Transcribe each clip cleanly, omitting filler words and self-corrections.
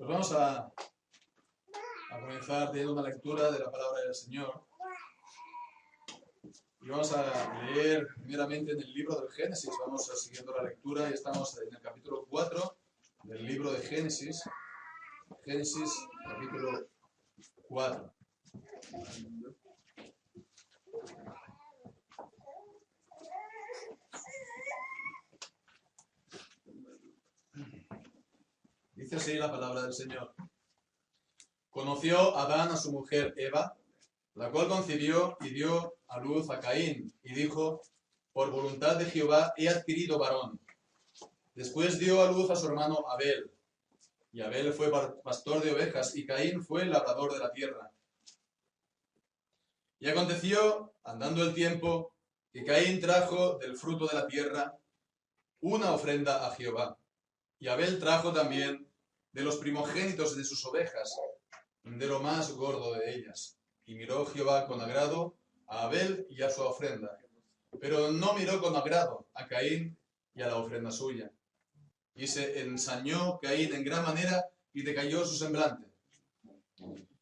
Pues vamos a comenzar teniendo una lectura de la palabra del Señor. Y vamos a leer primeramente en el libro del Génesis. Vamos a siguiendo la lectura y estamos en el capítulo 4 del libro de Génesis. Génesis, capítulo 4. Dice así la palabra del Señor. Conoció Adán a su mujer Eva, la cual concibió y dio a luz a Caín, y dijo, por voluntad de Jehová he adquirido varón. Después dio a luz a su hermano Abel, y Abel fue pastor de ovejas, y Caín fue labrador de la tierra. Y aconteció, andando el tiempo, que Caín trajo del fruto de la tierra una ofrenda a Jehová, y Abel trajo también de los primogénitos de sus ovejas, de lo más gordo de ellas. Y miró Jehová con agrado a Abel y a su ofrenda, pero no miró con agrado a Caín y a la ofrenda suya. Y se ensañó Caín en gran manera y decayó su semblante.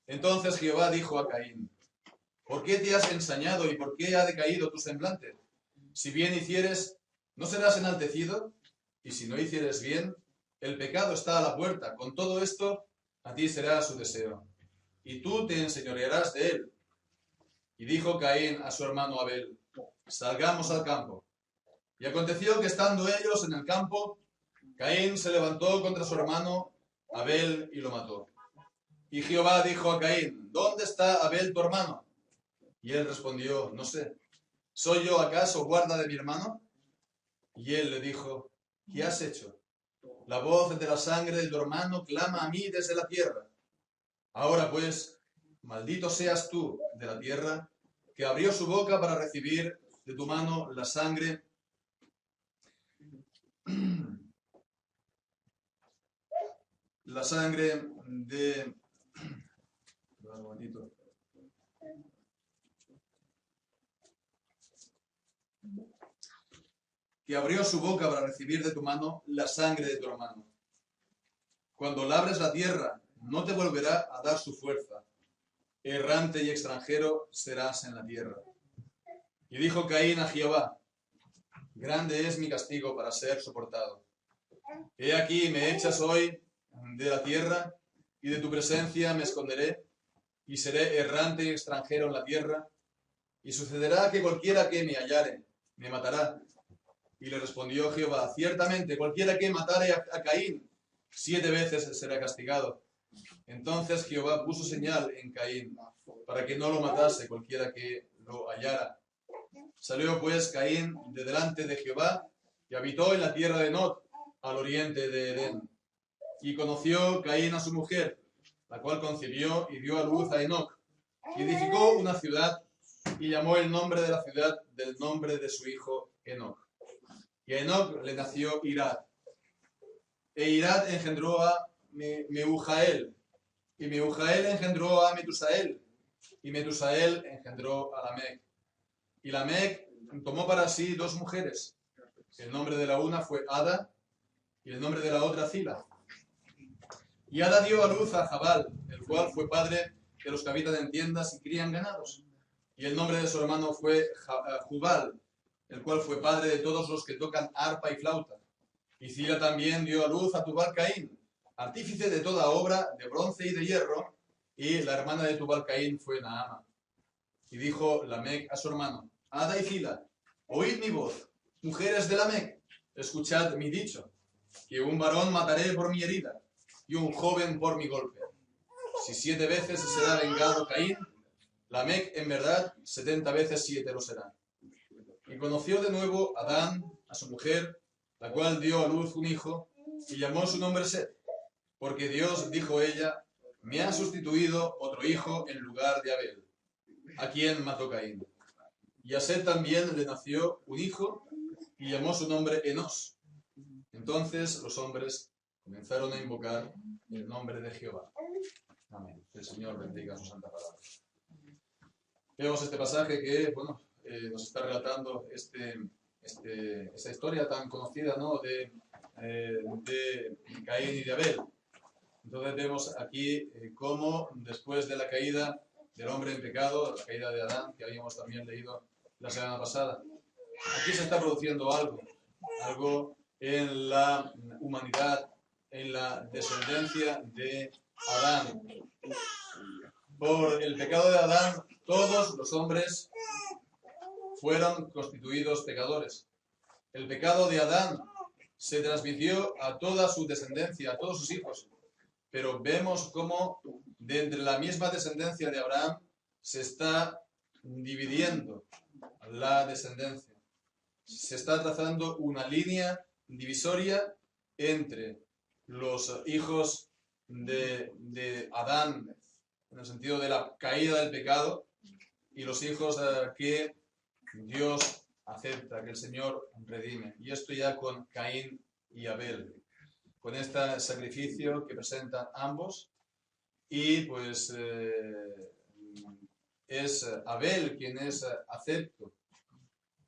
Entonces Jehová dijo a Caín, ¿por qué te has ensañado y por qué ha decaído tu semblante? Si bien hicieres, ¿no serás enaltecido? Y si no hicieres bien, el pecado está a la puerta. Con todo esto, a ti será su deseo, y tú te enseñorearás de él. Y dijo Caín a su hermano Abel, salgamos al campo. Y aconteció que estando ellos en el campo, Caín se levantó contra su hermano Abel y lo mató. Y Jehová dijo a Caín, ¿dónde está Abel tu hermano? Y él respondió, no sé, ¿soy yo acaso guarda de mi hermano? Y él le dijo, ¿qué has hecho? La voz de la sangre de tu hermano clama a mí desde la tierra. Ahora pues, maldito seas tú de la tierra, que abrió su boca para recibir de tu mano la sangre de... Un momentito. Que abrió su boca para recibir de tu mano la sangre de tu hermano. Cuando labres la tierra, no te volverá a dar su fuerza. Errante y extranjero serás en la tierra. Y dijo Caín a Jehová, grande es mi castigo para ser soportado. He aquí me echas hoy de la tierra, y de tu presencia me esconderé, y seré errante y extranjero en la tierra, y sucederá que cualquiera que me hallare, me matará. Y le respondió Jehová, ciertamente cualquiera que matare a Caín, 7 veces será castigado. Entonces Jehová puso señal en Caín, para que no lo matase cualquiera que lo hallara. Salió pues Caín de delante de Jehová, y habitó en la tierra de Nod, al oriente de Edén. Y conoció Caín a su mujer, la cual concibió y dio a luz a Enoc, y edificó una ciudad, y llamó el nombre de la ciudad del nombre de su hijo Enoc. Y a Enoc le nació Irad. E Irad engendró a Mehujael, y Mehujael engendró a Metusael, y Metusael engendró a Lamec. Y Lamec tomó para sí 2 mujeres. El nombre de la una fue Ada, y el nombre de la otra Zila. Y Ada dio a luz a Jabal, el cual fue padre de los que habitan en tiendas y crían ganados. Y el nombre de su hermano fue Jubal, el cual fue padre de todos los que tocan arpa y flauta. Y Zila también dio a luz a Tubal Caín, artífice de toda obra de bronce y de hierro, y la hermana de Tubal Caín fue Naama. Y dijo Lamec a su hermano, Ada y Zila, oíd mi voz, mujeres de Lamec, escuchad mi dicho, que un varón mataré por mi herida, y un joven por mi golpe. Si 7 veces será vengado Caín, Lamec en verdad 70 veces 7 lo será. Y conoció de nuevo Adán a su mujer, la cual dio a luz un hijo, y llamó su nombre Set, porque Dios, dijo ella, me ha sustituido otro hijo en lugar de Abel, a quien mató Caín. Y a Set también le nació un hijo, y llamó su nombre Enos. Entonces los hombres comenzaron a invocar el nombre de Jehová. Amén. Que el Señor bendiga su santa palabra. Vemos este pasaje que, bueno, nos está relatando esta historia tan conocida, ¿no? de Caín y de Abel. Entonces vemos aquí cómo después de la caída del hombre en pecado, la caída de Adán, que habíamos también leído la semana pasada, aquí se está produciendo algo en la humanidad, en la descendencia de Adán. Por el pecado de Adán, todos los hombres fueron constituidos pecadores. El pecado de Adán se transmitió a toda su descendencia, a todos sus hijos. Pero vemos cómo de entre la misma descendencia de Abraham se está dividiendo la descendencia. Se está trazando una línea divisoria entre los hijos de Adán, en el sentido de la caída del pecado, y los hijos que Dios acepta, que el Señor redime. Y esto ya con Caín y Abel, con este sacrificio que presentan ambos. Y pues es Abel quien es acepto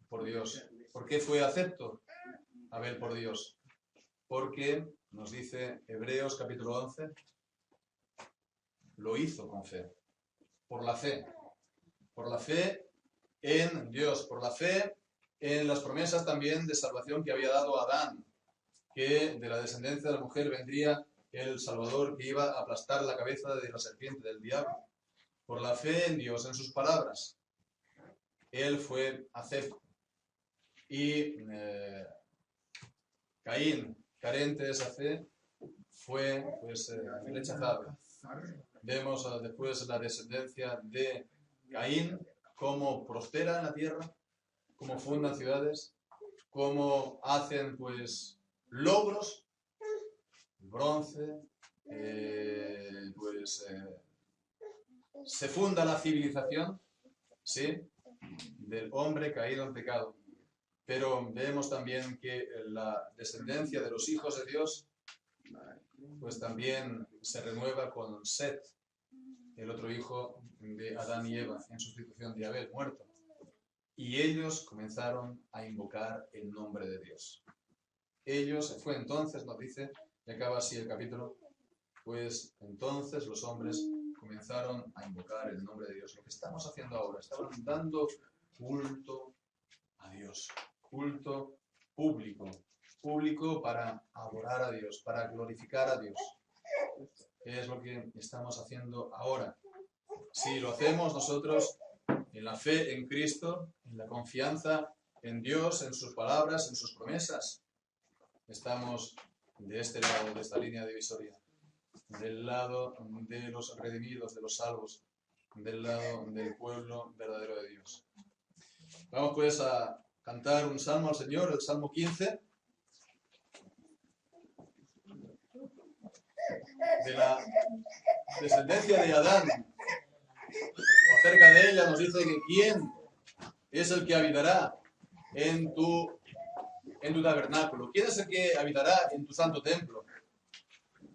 por Dios. ¿Por qué fue acepto Abel por Dios? Porque nos dice Hebreos capítulo 11, lo hizo con fe, por la fe en Dios, por la fe en las promesas también de salvación que había dado Adán, que de la descendencia de la mujer vendría el Salvador que iba a aplastar la cabeza de la serpiente, del diablo. Por la fe en Dios, en sus palabras, él fue acepto. Y Caín, carente de esa fe, fue pues rechazado. Vemos después la descendencia de Caín, cómo prospera en la tierra, cómo fundan ciudades, cómo hacen pues logros, bronce, se funda la civilización, ¿sí?, del hombre caído en pecado. Pero vemos también que la descendencia de los hijos de Dios pues también se renueva con Set, el otro hijo de Adán y Eva, en sustitución de Abel, muerto. Y ellos comenzaron a invocar el nombre de Dios. Ellos, fue entonces, nos dice, y acaba así el capítulo, pues entonces los hombres comenzaron a invocar el nombre de Dios. Lo que estamos haciendo ahora, estamos dando culto a Dios, culto público para adorar a Dios, para glorificar a Dios. Es lo que estamos haciendo ahora. Si lo hacemos nosotros en la fe en Cristo, en la confianza en Dios, en sus palabras, en sus promesas, estamos de este lado, de esta línea divisoria, del lado de los redimidos, de los salvos, del lado del pueblo verdadero de Dios. Vamos pues a cantar un salmo al Señor, el Salmo 15, de la descendencia de Adán, o acerca de ella nos dice que quién es el que habitará en tu tabernáculo, quién es el que habitará en tu santo templo.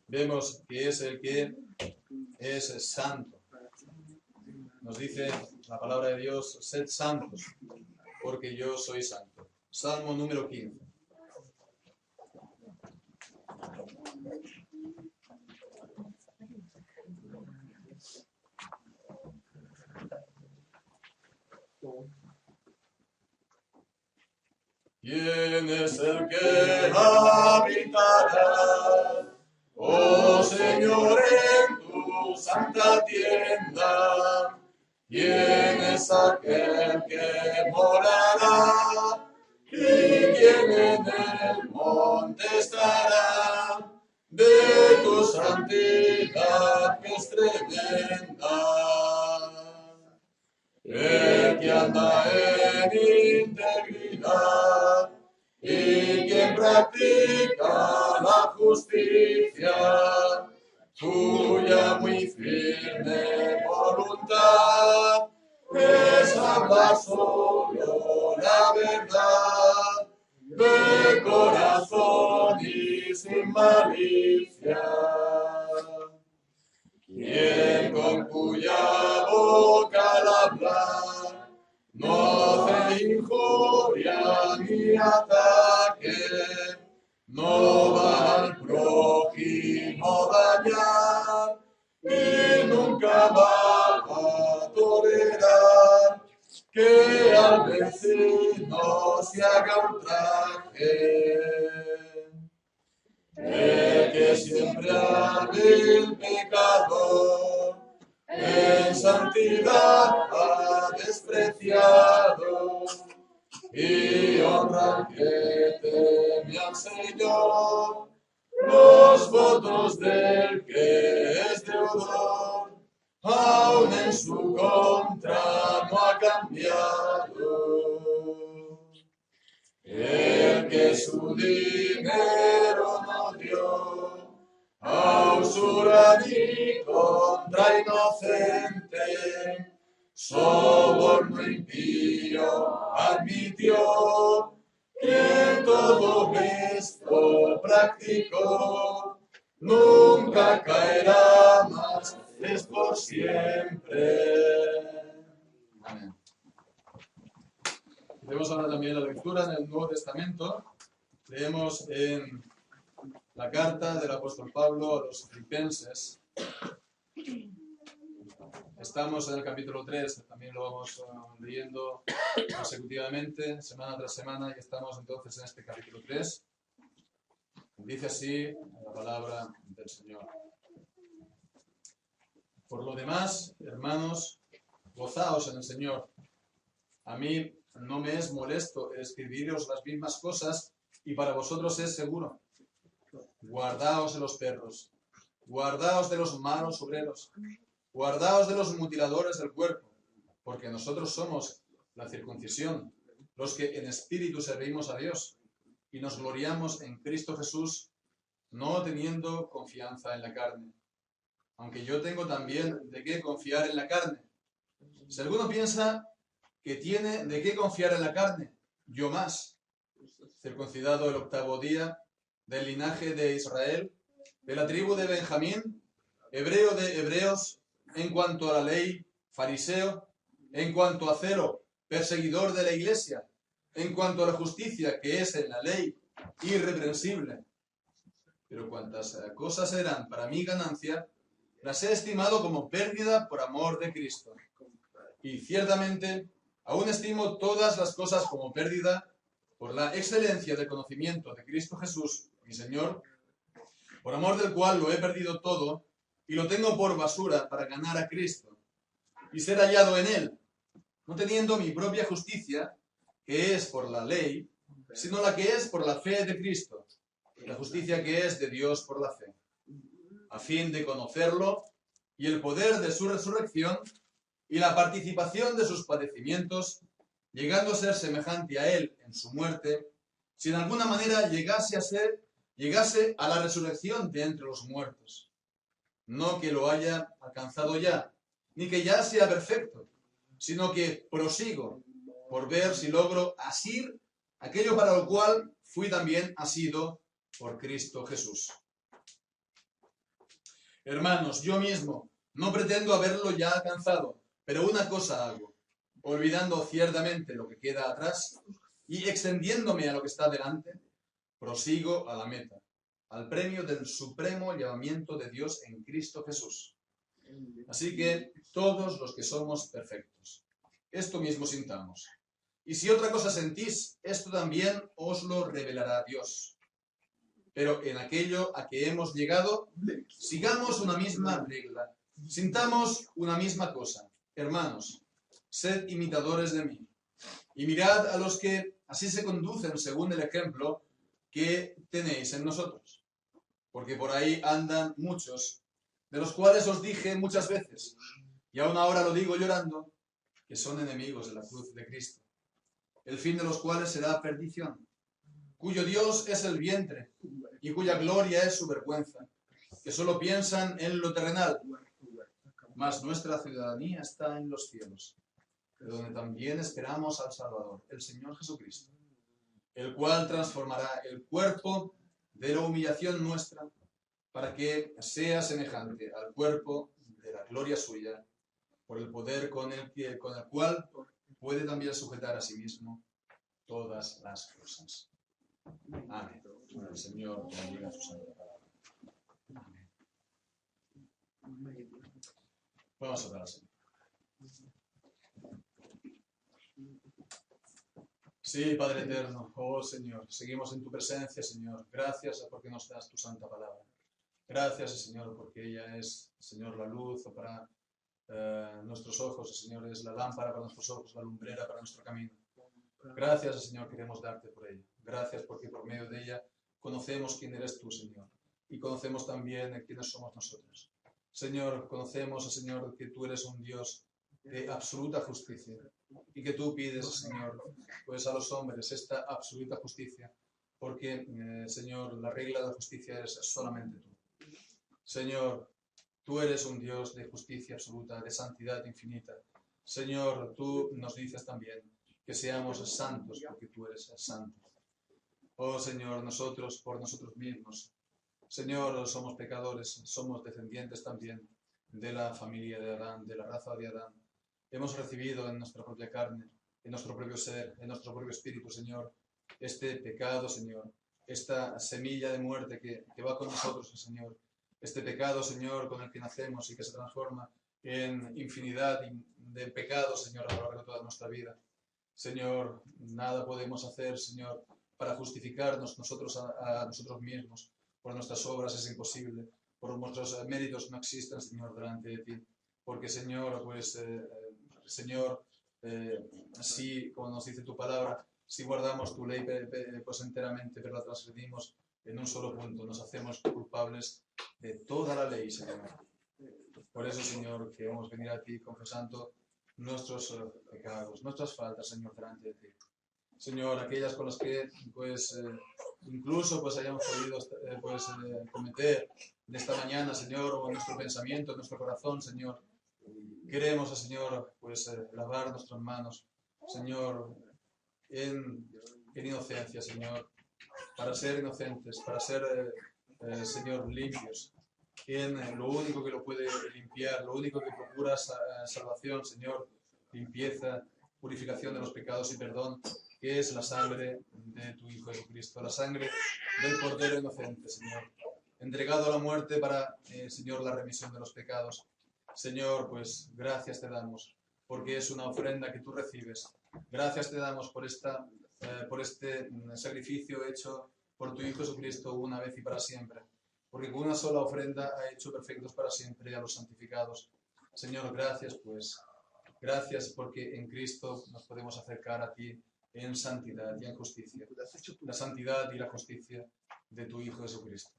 Vemos que es el que es santo. Nos dice la palabra de Dios, sed santos, porque yo soy santo. Salmo número 15. ¿Quién es el que habitará, oh Señor, en tu santa tienda? ¿Quién es aquel que morará? ¿Y quién en el monte estará? De tu santidad que es tremenda. El que anda en integridad y quien practica la justicia, tuya muy firme voluntad es hablar solo la verdad, de corazón y sin malicia. Quien con cuya boca al hablar no hace injuria ni ataque, no va al prójimo dañar, y nunca va a tolerar que al vecino se haga ultraje. El que siempre ame el pecador, en santidad ha despreciado, y honra al que teme al Señor, los votos del que es deudor, aún en su contra no ha cambiado. El que su dinero no dio a usura ni contra inocente, soborno impío admitió, quien todo esto practicó, nunca caerá más, es por siempre. Amén. Leemos ahora también la lectura en el Nuevo Testamento. Leemos en la carta del apóstol Pablo a los Filipenses. Estamos en el capítulo 3, también lo vamos leyendo consecutivamente, semana tras semana, y estamos entonces en este capítulo 3. Dice así la palabra del Señor. Por lo demás, hermanos, gozaos en el Señor. A mí no me es molesto escribiros las mismas cosas, y para vosotros es seguro. Guardaos de los perros, guardaos de los malos obreros, guardaos de los mutiladores del cuerpo, porque nosotros somos la circuncisión, los que en espíritu servimos a Dios, y nos gloriamos en Cristo Jesús, no teniendo confianza en la carne. Aunque yo tengo también de qué confiar en la carne. Si alguno piensa que tiene de qué confiar en la carne, yo más, circuncidado el 8º día, del linaje de Israel, de la tribu de Benjamín, hebreo de hebreos, en cuanto a la ley, fariseo, en cuanto a celo, perseguidor de la iglesia, en cuanto a la justicia que es en la ley, irreprensible. Pero cuantas cosas eran para mí ganancia, las he estimado como pérdida por amor de Cristo. Y ciertamente, aún estimo todas las cosas como pérdida por la excelencia del conocimiento de Cristo Jesús, mi Señor, por amor del cual lo he perdido todo y lo tengo por basura para ganar a Cristo y ser hallado en Él, no teniendo mi propia justicia, que es por la ley, sino la que es por la fe de Cristo, la justicia que es de Dios por la fe, a fin de conocerlo y el poder de su resurrección y la participación de sus padecimientos, llegando a ser semejante a Él en su muerte, si en alguna manera llegase a la resurrección de entre los muertos. No que lo haya alcanzado ya, ni que ya sea perfecto, sino que prosigo por ver si logro asir aquello para lo cual fui también asido por Cristo Jesús. Hermanos, yo mismo no pretendo haberlo ya alcanzado, pero una cosa hago, olvidando ciertamente lo que queda atrás y extendiéndome a lo que está delante, prosigo a la meta, al premio del supremo llamamiento de Dios en Cristo Jesús. Así que todos los que somos perfectos, esto mismo sintamos. Y si otra cosa sentís, esto también os lo revelará Dios. Pero en aquello a que hemos llegado, sigamos una misma regla, sintamos una misma cosa. Hermanos, sed imitadores de mí, y mirad a los que así se conducen según el ejemplo que tenéis en nosotros. Porque por ahí andan muchos, de los cuales os dije muchas veces, y aún ahora lo digo llorando, que son enemigos de la cruz de Cristo, el fin de los cuales será perdición, cuyo Dios es el vientre, y cuya gloria es su vergüenza, que solo piensan en lo terrenal, mas nuestra ciudadanía está en los cielos, de donde también esperamos al Salvador, el Señor Jesucristo, el cual transformará el cuerpo de la humillación nuestra, para que sea semejante al cuerpo de la gloria suya, por el poder con el cual puede también sujetar a sí mismo todas las cosas. Amén. El Señor bendiga su santa palabra. Amén. Vamos a orar, Señor. Sí, Padre eterno, oh Señor, seguimos en tu presencia, Señor. Gracias porque nos das tu santa palabra. Gracias, Señor, porque ella es, Señor, la luz para nuestros ojos, Señor, es la lámpara para nuestros ojos, la lumbrera para nuestro camino. Gracias, Señor, queremos darte por ella. Gracias porque por medio de ella conocemos quién eres tú, Señor, y conocemos también quiénes somos nosotros. Señor, conocemos, Señor, que tú eres un Dios de absoluta justicia y que tú pides, Señor, pues a los hombres esta absoluta justicia, porque, Señor, la regla de la justicia es solamente tú. Señor, tú eres un Dios de justicia absoluta, de santidad infinita. Señor, tú nos dices también que seamos santos porque tú eres santo. Oh Señor, nosotros por nosotros mismos, Señor, somos pecadores, somos descendientes también de la familia de Adán, de la raza de Adán. Hemos recibido en nuestra propia carne, en nuestro propio ser, en nuestro propio espíritu, Señor, este pecado, Señor, esta semilla de muerte que va con nosotros, Señor, este pecado, Señor, con el que nacemos y que se transforma en infinidad de pecados, Señor, a lo largo de toda nuestra vida. Señor, nada podemos hacer, Señor, para justificarnos nosotros a nosotros mismos. Por nuestras obras es imposible, por nuestros méritos no existen, Señor, delante de ti. Porque, Señor, pues, Señor, así como nos dice tu palabra, si guardamos tu ley pues enteramente, pero la transgredimos en un solo punto, nos hacemos culpables de toda la ley, Señor. Por eso, Señor, queremos venir a ti confesando nuestros pecados, nuestras faltas, Señor, delante de ti. Señor, aquellas con las que, pues, incluso pues hayamos podido cometer de esta mañana, Señor, o en nuestro pensamiento, en nuestro corazón, Señor. Queremos, Señor, pues lavar nuestras manos, Señor, en inocencia, Señor, para ser inocentes, para ser, Señor, limpios. En lo único que lo puede limpiar, lo único que procura salvación, Señor, limpieza, purificación de los pecados y perdón, que es la sangre de tu Hijo Jesucristo, la sangre del Cordero inocente, Señor, entregado a la muerte para, Señor, la remisión de los pecados. Señor, pues gracias te damos, porque es una ofrenda que tú recibes. Gracias te damos por este sacrificio hecho por tu Hijo Jesucristo una vez y para siempre, porque con una sola ofrenda ha hecho perfectos para siempre a los santificados. Señor, gracias pues, gracias porque en Cristo nos podemos acercar a ti en santidad y en justicia, la santidad y la justicia de tu Hijo Jesucristo.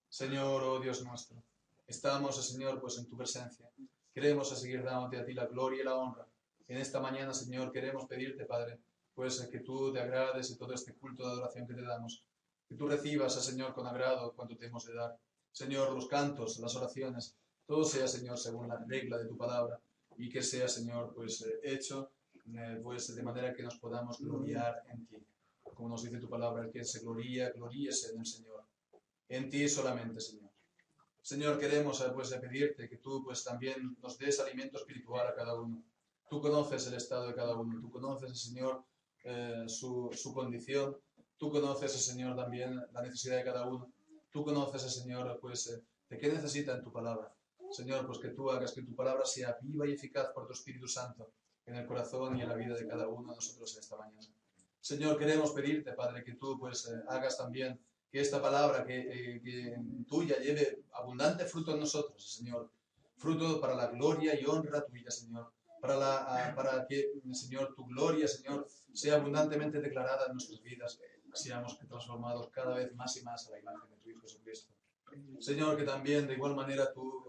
Señor, oh Dios nuestro, estamos, Señor, pues en tu presencia. Queremos seguir dándote a ti la gloria y la honra. En esta mañana, Señor, queremos pedirte, Padre, pues que tú te agrades en todo este culto de adoración que te damos. Que tú recibas, Señor, con agrado cuanto te hemos de dar. Señor, los cantos, las oraciones, todo sea, Señor, según la regla de tu palabra. Y que sea, Señor, pues hecho pues de manera que nos podamos gloriar en ti. Como nos dice tu palabra, el que se gloríese en el Señor. En ti solamente, Señor. Señor, queremos pues pedirte que tú pues también nos des alimento espiritual a cada uno. Tú conoces el estado de cada uno, tú conoces, Señor, su condición, tú conoces, Señor, también la necesidad de cada uno. Tú conoces, Señor, pues de qué necesita en tu palabra. Señor, pues que tú hagas que tu palabra sea viva y eficaz por tu Espíritu Santo en el corazón y en la vida de cada uno de nosotros en esta mañana. Señor, queremos pedirte, Padre, que tú pues hagas también que esta palabra que tuya lleve abundante fruto en nosotros, Señor. Fruto para la gloria y honra tuya, Señor. Para que, Señor, tu gloria, Señor, sea abundantemente declarada en nuestras vidas. Seamos transformados cada vez más y más a la imagen de tu Hijo Jesucristo. Señor, que también de igual manera tu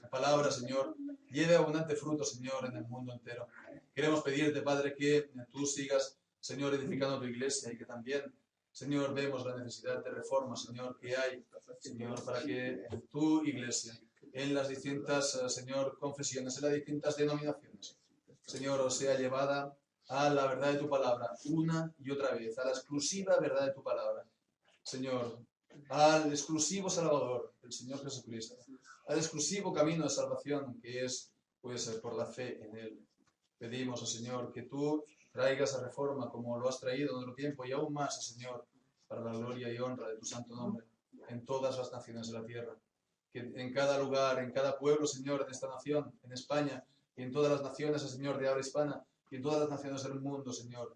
palabra, Señor, lleve abundante fruto, Señor, en el mundo entero. Queremos pedirte, Padre, que tú sigas, Señor, edificando tu iglesia y que también, Señor, vemos la necesidad de reforma, Señor, que hay, Señor, para que tu iglesia, en las distintas, Señor, confesiones, en las distintas denominaciones, Señor, sea llevada a la verdad de tu palabra una y otra vez, a la exclusiva verdad de tu palabra. Señor, al exclusivo Salvador, el Señor Jesucristo, al exclusivo camino de salvación que es, pues, por la fe en Él. Pedimos, Señor, que tú traigas a reforma como lo has traído en otro tiempo y aún más, Señor, para la gloria y honra de tu santo nombre en todas las naciones de la tierra. que en cada lugar, en cada pueblo, Señor, en esta nación, en España, y en todas las naciones, Señor, de habla hispana, y en todas las naciones del mundo, Señor,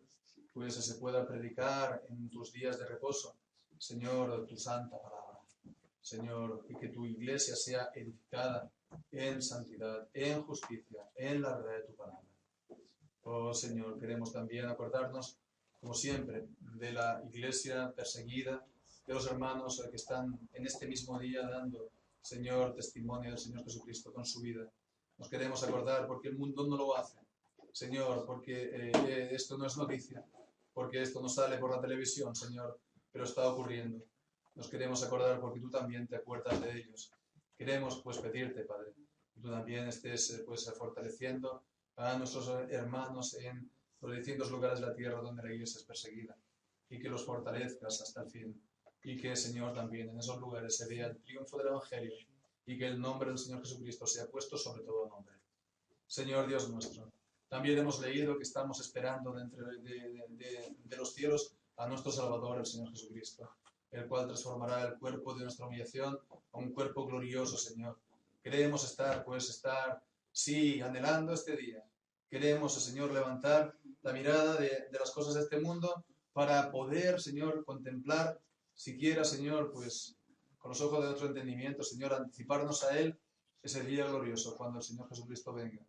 pues se pueda predicar en tus días de reposo, Señor, tu santa palabra, Señor, y que tu iglesia sea edificada en santidad, en justicia, en la verdad de tu palabra. Oh, Señor, queremos también acordarnos, como siempre, de la iglesia perseguida, de los hermanos que están en este mismo día dando, Señor, testimonio del Señor Jesucristo con su vida. Nos queremos acordar porque el mundo no lo hace, Señor, porque esto no es noticia, porque esto no sale por la televisión, Señor, pero está ocurriendo. Nos queremos acordar porque tú también te acuerdas de ellos. Queremos, pues, pedirte, Padre, que tú también estés, pues, fortaleciendo a nuestros hermanos en los distintos lugares de la tierra donde la iglesia es perseguida, y que los fortalezcas hasta el fin, y que, Señor, también en esos lugares se vea el triunfo del Evangelio, y que el nombre del Señor Jesucristo sea puesto sobre todo nombre. Señor Dios nuestro, también hemos leído que estamos esperando de los cielos a nuestro Salvador, el Señor Jesucristo, el cual transformará el cuerpo de nuestra humillación a un cuerpo glorioso, Señor. Queremos estar, sí, anhelando este día. Queremos, Señor, levantar la mirada de las cosas de este mundo para poder, Señor, contemplar, siquiera, Señor, pues con los ojos de nuestro entendimiento, Señor, anticiparnos a Él ese día glorioso cuando el Señor Jesucristo venga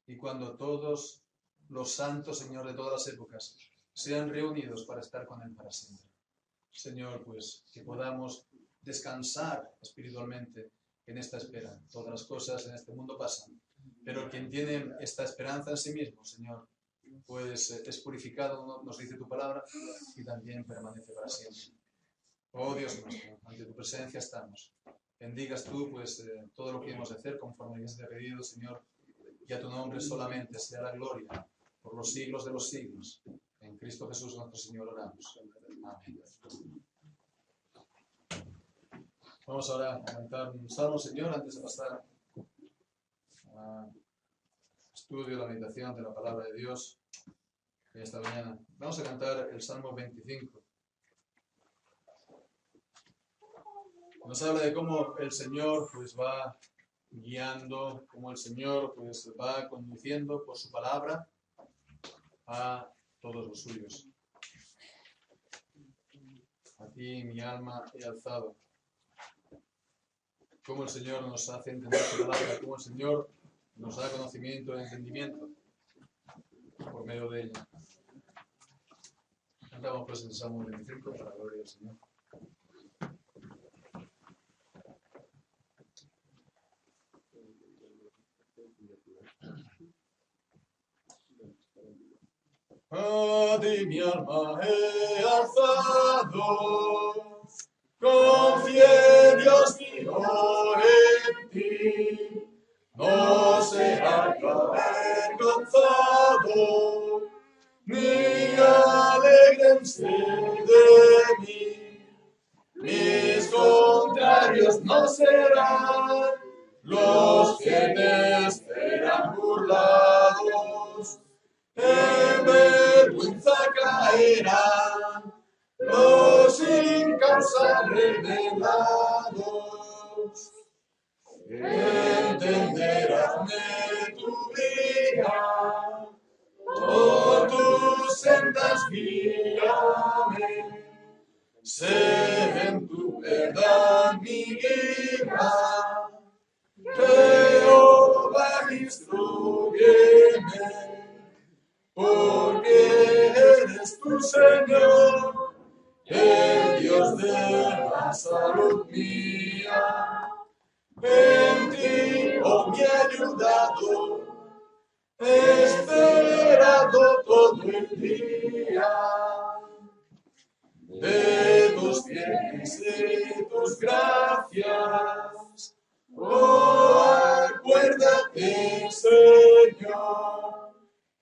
y cuando todos los santos, Señor, de todas las épocas sean reunidos para estar con Él para siempre. Señor, pues que podamos descansar espiritualmente en esta espera. Todas las cosas en este mundo pasan, pero quien tiene esta esperanza en sí mismo, Señor, pues es purificado, nos dice tu palabra, y también permanece para siempre. Oh Dios nuestro, ante tu presencia estamos. Bendigas tú, pues, todo lo que hemos de hacer conforme hayas pedido, Señor, y a tu nombre solamente sea la gloria por los siglos de los siglos. En Cristo Jesús nuestro Señor oramos. Amén. Vamos ahora a cantar un salmo, Señor, antes de pasar al estudio, la meditación de la palabra de Dios esta mañana. Vamos a cantar el Salmo 25. Nos habla de cómo el Señor pues va guiando, cómo el Señor pues va conduciendo por su palabra a todos los suyos. A ti mi alma he alzado. Cómo el Señor nos hace entender su palabra, cómo el Señor nos da conocimiento y entendimiento por medio de ella. Cantamos pues el Salmo 25 para la gloria del Señor. A ti mi alma he alzado, confíe en Dios mío en ti, no será avergonzado, ni alegrense de mí. Mis contrarios no serán los que te esperan burlados. En vergüenza caerán los incausa revelados. Entenderásme tu vida, por tus sendas guíame. Sé en tu verdad mi guía, Jehová instrúyeme. Porque eres tu Señor, el Dios de la salud mía. En ti, oh mi ayudador, he esperado todo el día. De tus bienes y tus gracias, oh, acuérdate, Señor,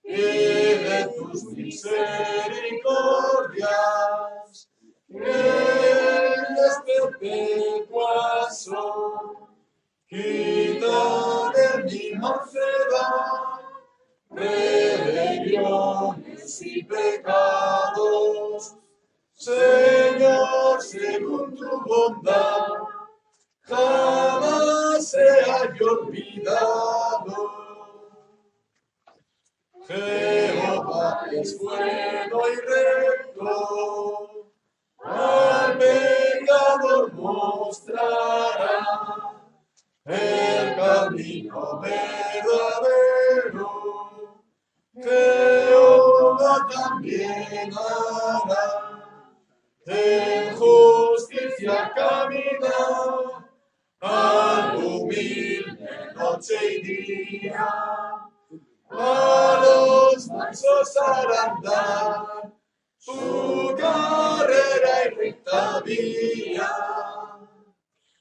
y de tus misericordias, ellas perpetuas son. Quita de mi mocedad rebeliones y pecados, Señor, según tu bondad, jamás y olvidado. Jehová es bueno y recto, al pecador mostrará el camino verdadero. Jehová también hará, en justicia camina, al humilde noche y día. A los mansos hará andar su carrera y recta vía.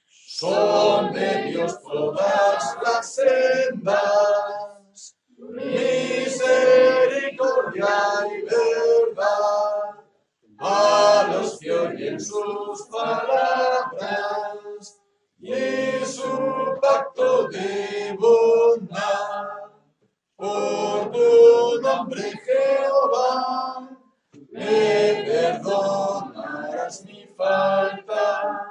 Son de Dios todas las sendas, misericordia y verdad. A los que oyen sus palabras y su pacto de bondad. Por tu nombre, Jehová, me perdonarás mi falta.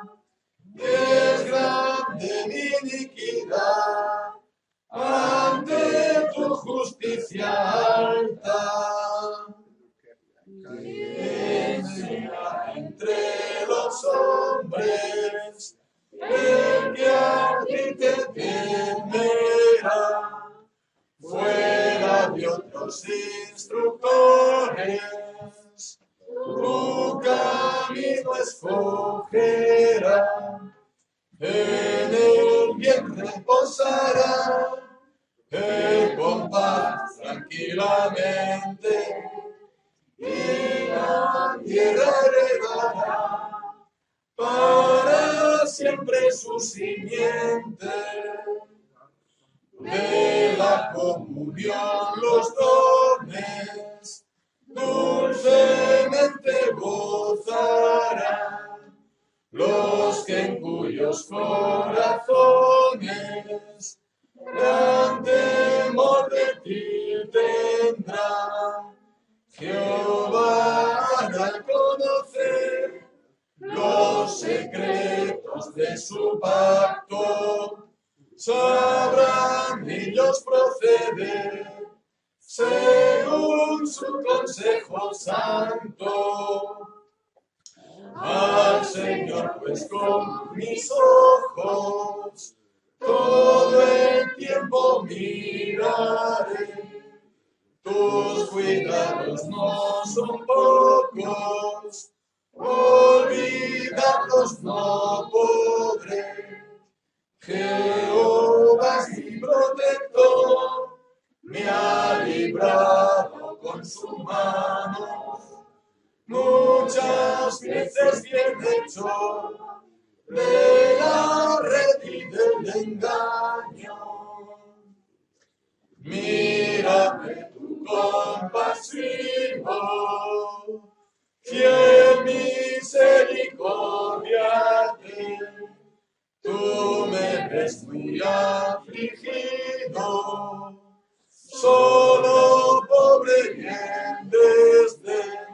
Es grande mi iniquidad ante tu justicia alta. ¿Quién será entre los hombres el que a ti te temerá? Fuera de otros instructores, tu camino escogerá. En el bien reposará, con paz tranquilamente, y la tierra heredará para siempre su simiente. De la comunión los dones dulcemente gozarán los que en cuyos corazones gran temor de ti tendrán. Jehová hará conocer los secretos de su pacto. Sabrán ellos proceder según su consejo santo. Al Señor pues con mis ojos todo el tiempo miraré. Tus cuidados no son pocos, olvidarlos no podré. Jehová es mi protector, me ha librado con su mano. Muchas veces bien hecho de la red y del engaño. Mírame tu compasivo, fiel misericordia ten. Tú me ves muy afligido, solo pobre y en desdén.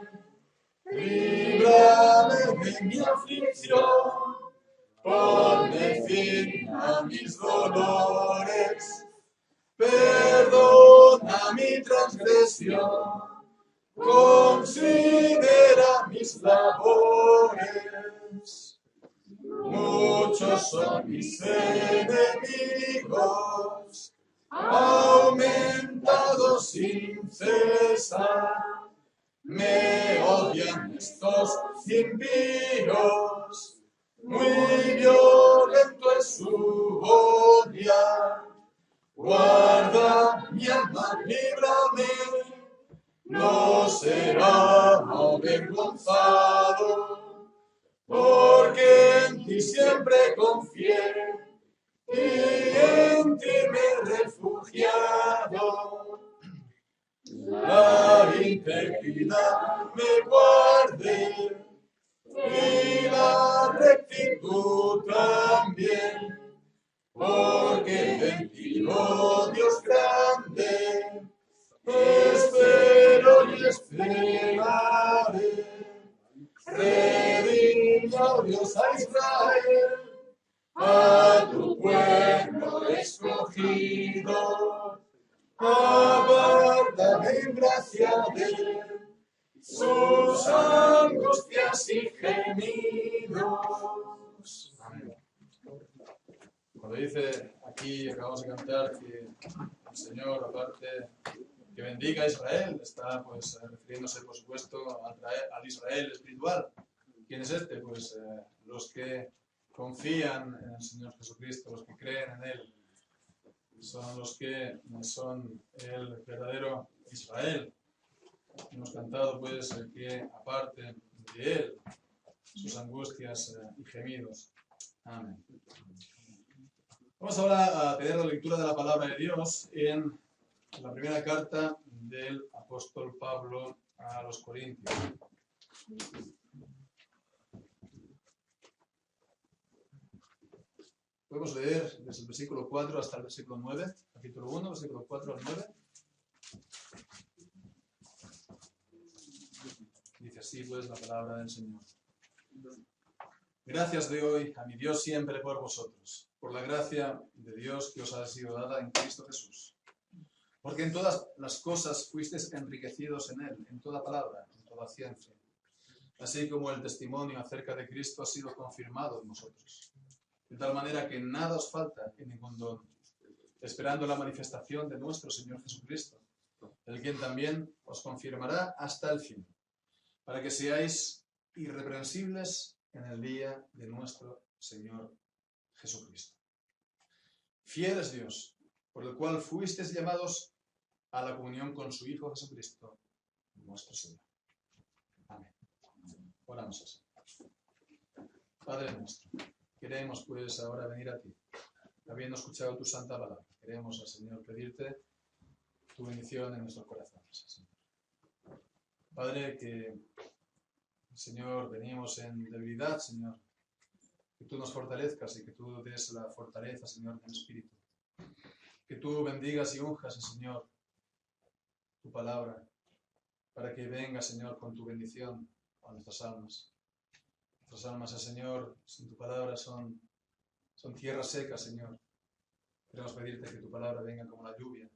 Líbrame de mi aflicción, ponme fin a mis dolores. Perdona mi transgresión, considera mis labores. Muchos son mis enemigos, aumentados sin cesar. Me odian estos impíos, muy violento es su odiar. Guarda mi alma, líbrame, no será avergonzado, porque en ti siempre confié y en ti me he refugiado. La integridad me guarde y la rectitud también, porque en ti, oh Dios grande, espero y esperaré. Redime, oh Dios, a Israel, a tu pueblo escogido. ungido, apártame en gracia de él, sus angustias y gemidos. Amén. Cuando dice aquí, acabamos de cantar, que el Señor, aparte, que bendiga a Israel, está pues refiriéndose, por supuesto, al Israel espiritual. ¿Quién es este? Pues los que confían en el Señor Jesucristo, los que creen en Él, son los que son el verdadero Israel. Hemos cantado pues que aparte de Él, sus angustias y gemidos. Amén. Vamos ahora a tener la lectura de la palabra de Dios en la primera carta del apóstol Pablo a los Corintios. Podemos leer desde el versículo 4 hasta el versículo 9, capítulo 1, versículo 4 al 9. Dice así pues la palabra del Señor. Gracias doy hoy a mi Dios siempre por vosotros, por la gracia de Dios que os ha sido dada en Cristo Jesús. Porque en todas las cosas fuisteis enriquecidos en Él, en toda palabra, en toda ciencia, así como el testimonio acerca de Cristo ha sido confirmado en vosotros, de tal manera que nada os falta en ningún don, esperando la manifestación de nuestro Señor Jesucristo, el quien también os confirmará hasta el fin, para que seáis irreprensibles en el día de nuestro Señor Jesucristo. Fiel es Dios, por el cual fuisteis llamados a la comunión con su Hijo Jesucristo, nuestro Señor. Amén. Oramos así. Padre nuestro, queremos pues ahora venir a ti, habiendo escuchado tu santa palabra. Queremos, Señor, pedirte tu bendición en nuestros corazones, Señor. Padre, que, Señor, venimos en debilidad, Señor, que tú nos fortalezcas y que tú des la fortaleza, Señor, del Espíritu. Que tú bendigas y unjas, Señor, tu palabra, para que venga, Señor, con tu bendición a nuestras almas. Nuestras almas, Señor, sin tu palabra son tierra seca, Señor. Queremos pedirte que tu palabra venga como la lluvia,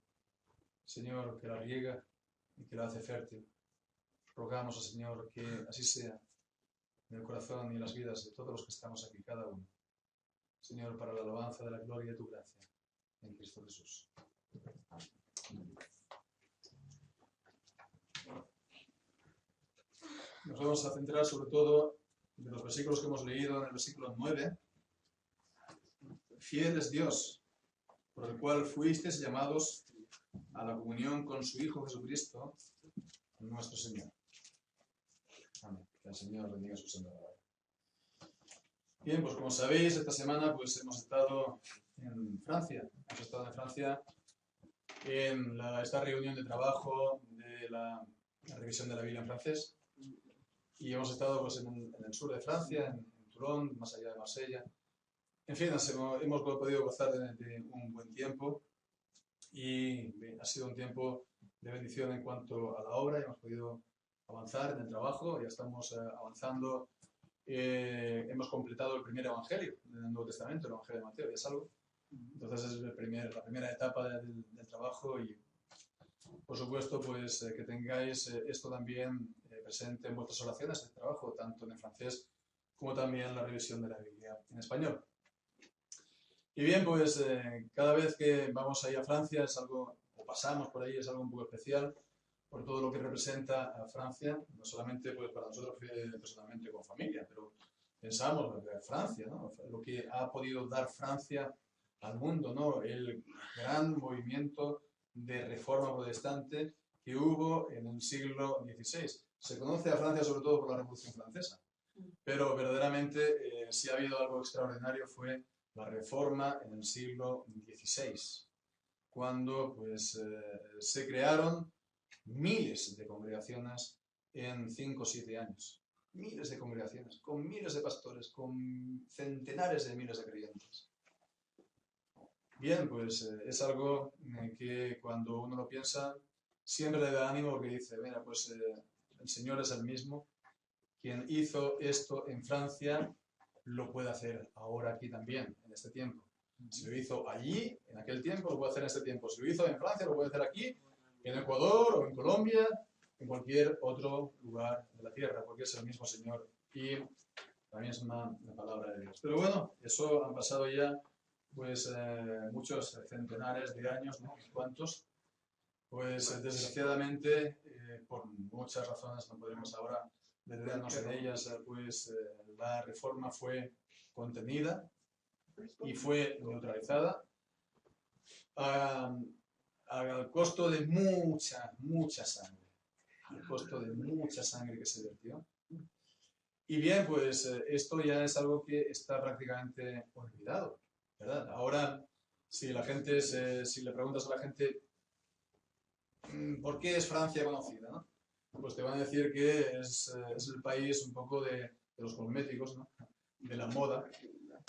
Señor, que la riega y que la hace fértil. Rogamos, Señor, que así sea en el corazón y en las vidas de todos los que estamos aquí, cada uno. Señor, para la alabanza de la gloria de tu gracia, en Cristo Jesús. Amén. Nos vamos a centrar sobre todo de los versículos que hemos leído en el versículo 9. Fiel es Dios, por el cual fuisteis llamados a la comunión con su Hijo Jesucristo, nuestro Señor. Amén. Que el Señor bendiga su santa palabra. Bien, pues como sabéis, esta semana pues hemos estado en Francia. Hemos estado en Francia en esta reunión de trabajo de la revisión de la Biblia en francés. Y hemos estado pues, en el sur de Francia, en Toulon, más allá de Marsella. En fin, hemos podido gozar de un buen tiempo y ha sido un tiempo de bendición en cuanto a la obra. Hemos podido avanzar en el trabajo, ya estamos avanzando. Hemos completado el primer evangelio del Nuevo Testamento, el Evangelio de Mateo, ya es algo. Entonces es la primera etapa del trabajo y, por supuesto, pues que tengáis esto también presente en vuestras oraciones de trabajo, tanto en el francés como también la revisión de la Biblia en español. Y bien, pues cada vez que vamos ahí a Francia es algo, o pasamos por ahí, es algo un poco especial por todo lo que representa a Francia, no solamente pues, para nosotros personalmente con familia, pero pensamos en Francia, ¿no? Lo que ha podido dar Francia al mundo, ¿no? El gran movimiento de reforma protestante que hubo en el siglo XVI. Se conoce a Francia sobre todo por la Revolución Francesa, pero verdaderamente si ha habido algo extraordinario fue la reforma en el siglo XVI, cuando pues, se crearon miles de congregaciones en 5 o 7 años. Miles de congregaciones, con miles de pastores, con centenares de miles de creyentes. Bien, pues es algo que cuando uno lo piensa siempre le da ánimo porque dice, mira, pues el Señor es el mismo, quien hizo esto en Francia lo puede hacer ahora aquí también, en este tiempo. Si lo hizo allí, en aquel tiempo, lo puede hacer en este tiempo. Si lo hizo en Francia, lo puede hacer aquí, en Ecuador o en Colombia, en cualquier otro lugar de la tierra, porque es el mismo Señor y la misma palabra de Dios. Pero bueno, eso han pasado ya pues muchos centenares de años, ¿no? ¿Cuántos? Pues desgraciadamente, por muchas razones, no podemos ahora detenernos en ellas, pues la reforma fue contenida y fue neutralizada al costo de mucha sangre, al costo de mucha sangre que se vertió. Y bien, pues esto ya es algo que está prácticamente olvidado, ¿verdad? Ahora, si le preguntas a la gente ¿por qué es Francia conocida, ¿no? Pues te van a decir que es el país un poco de los cosméticos, ¿no? De la moda,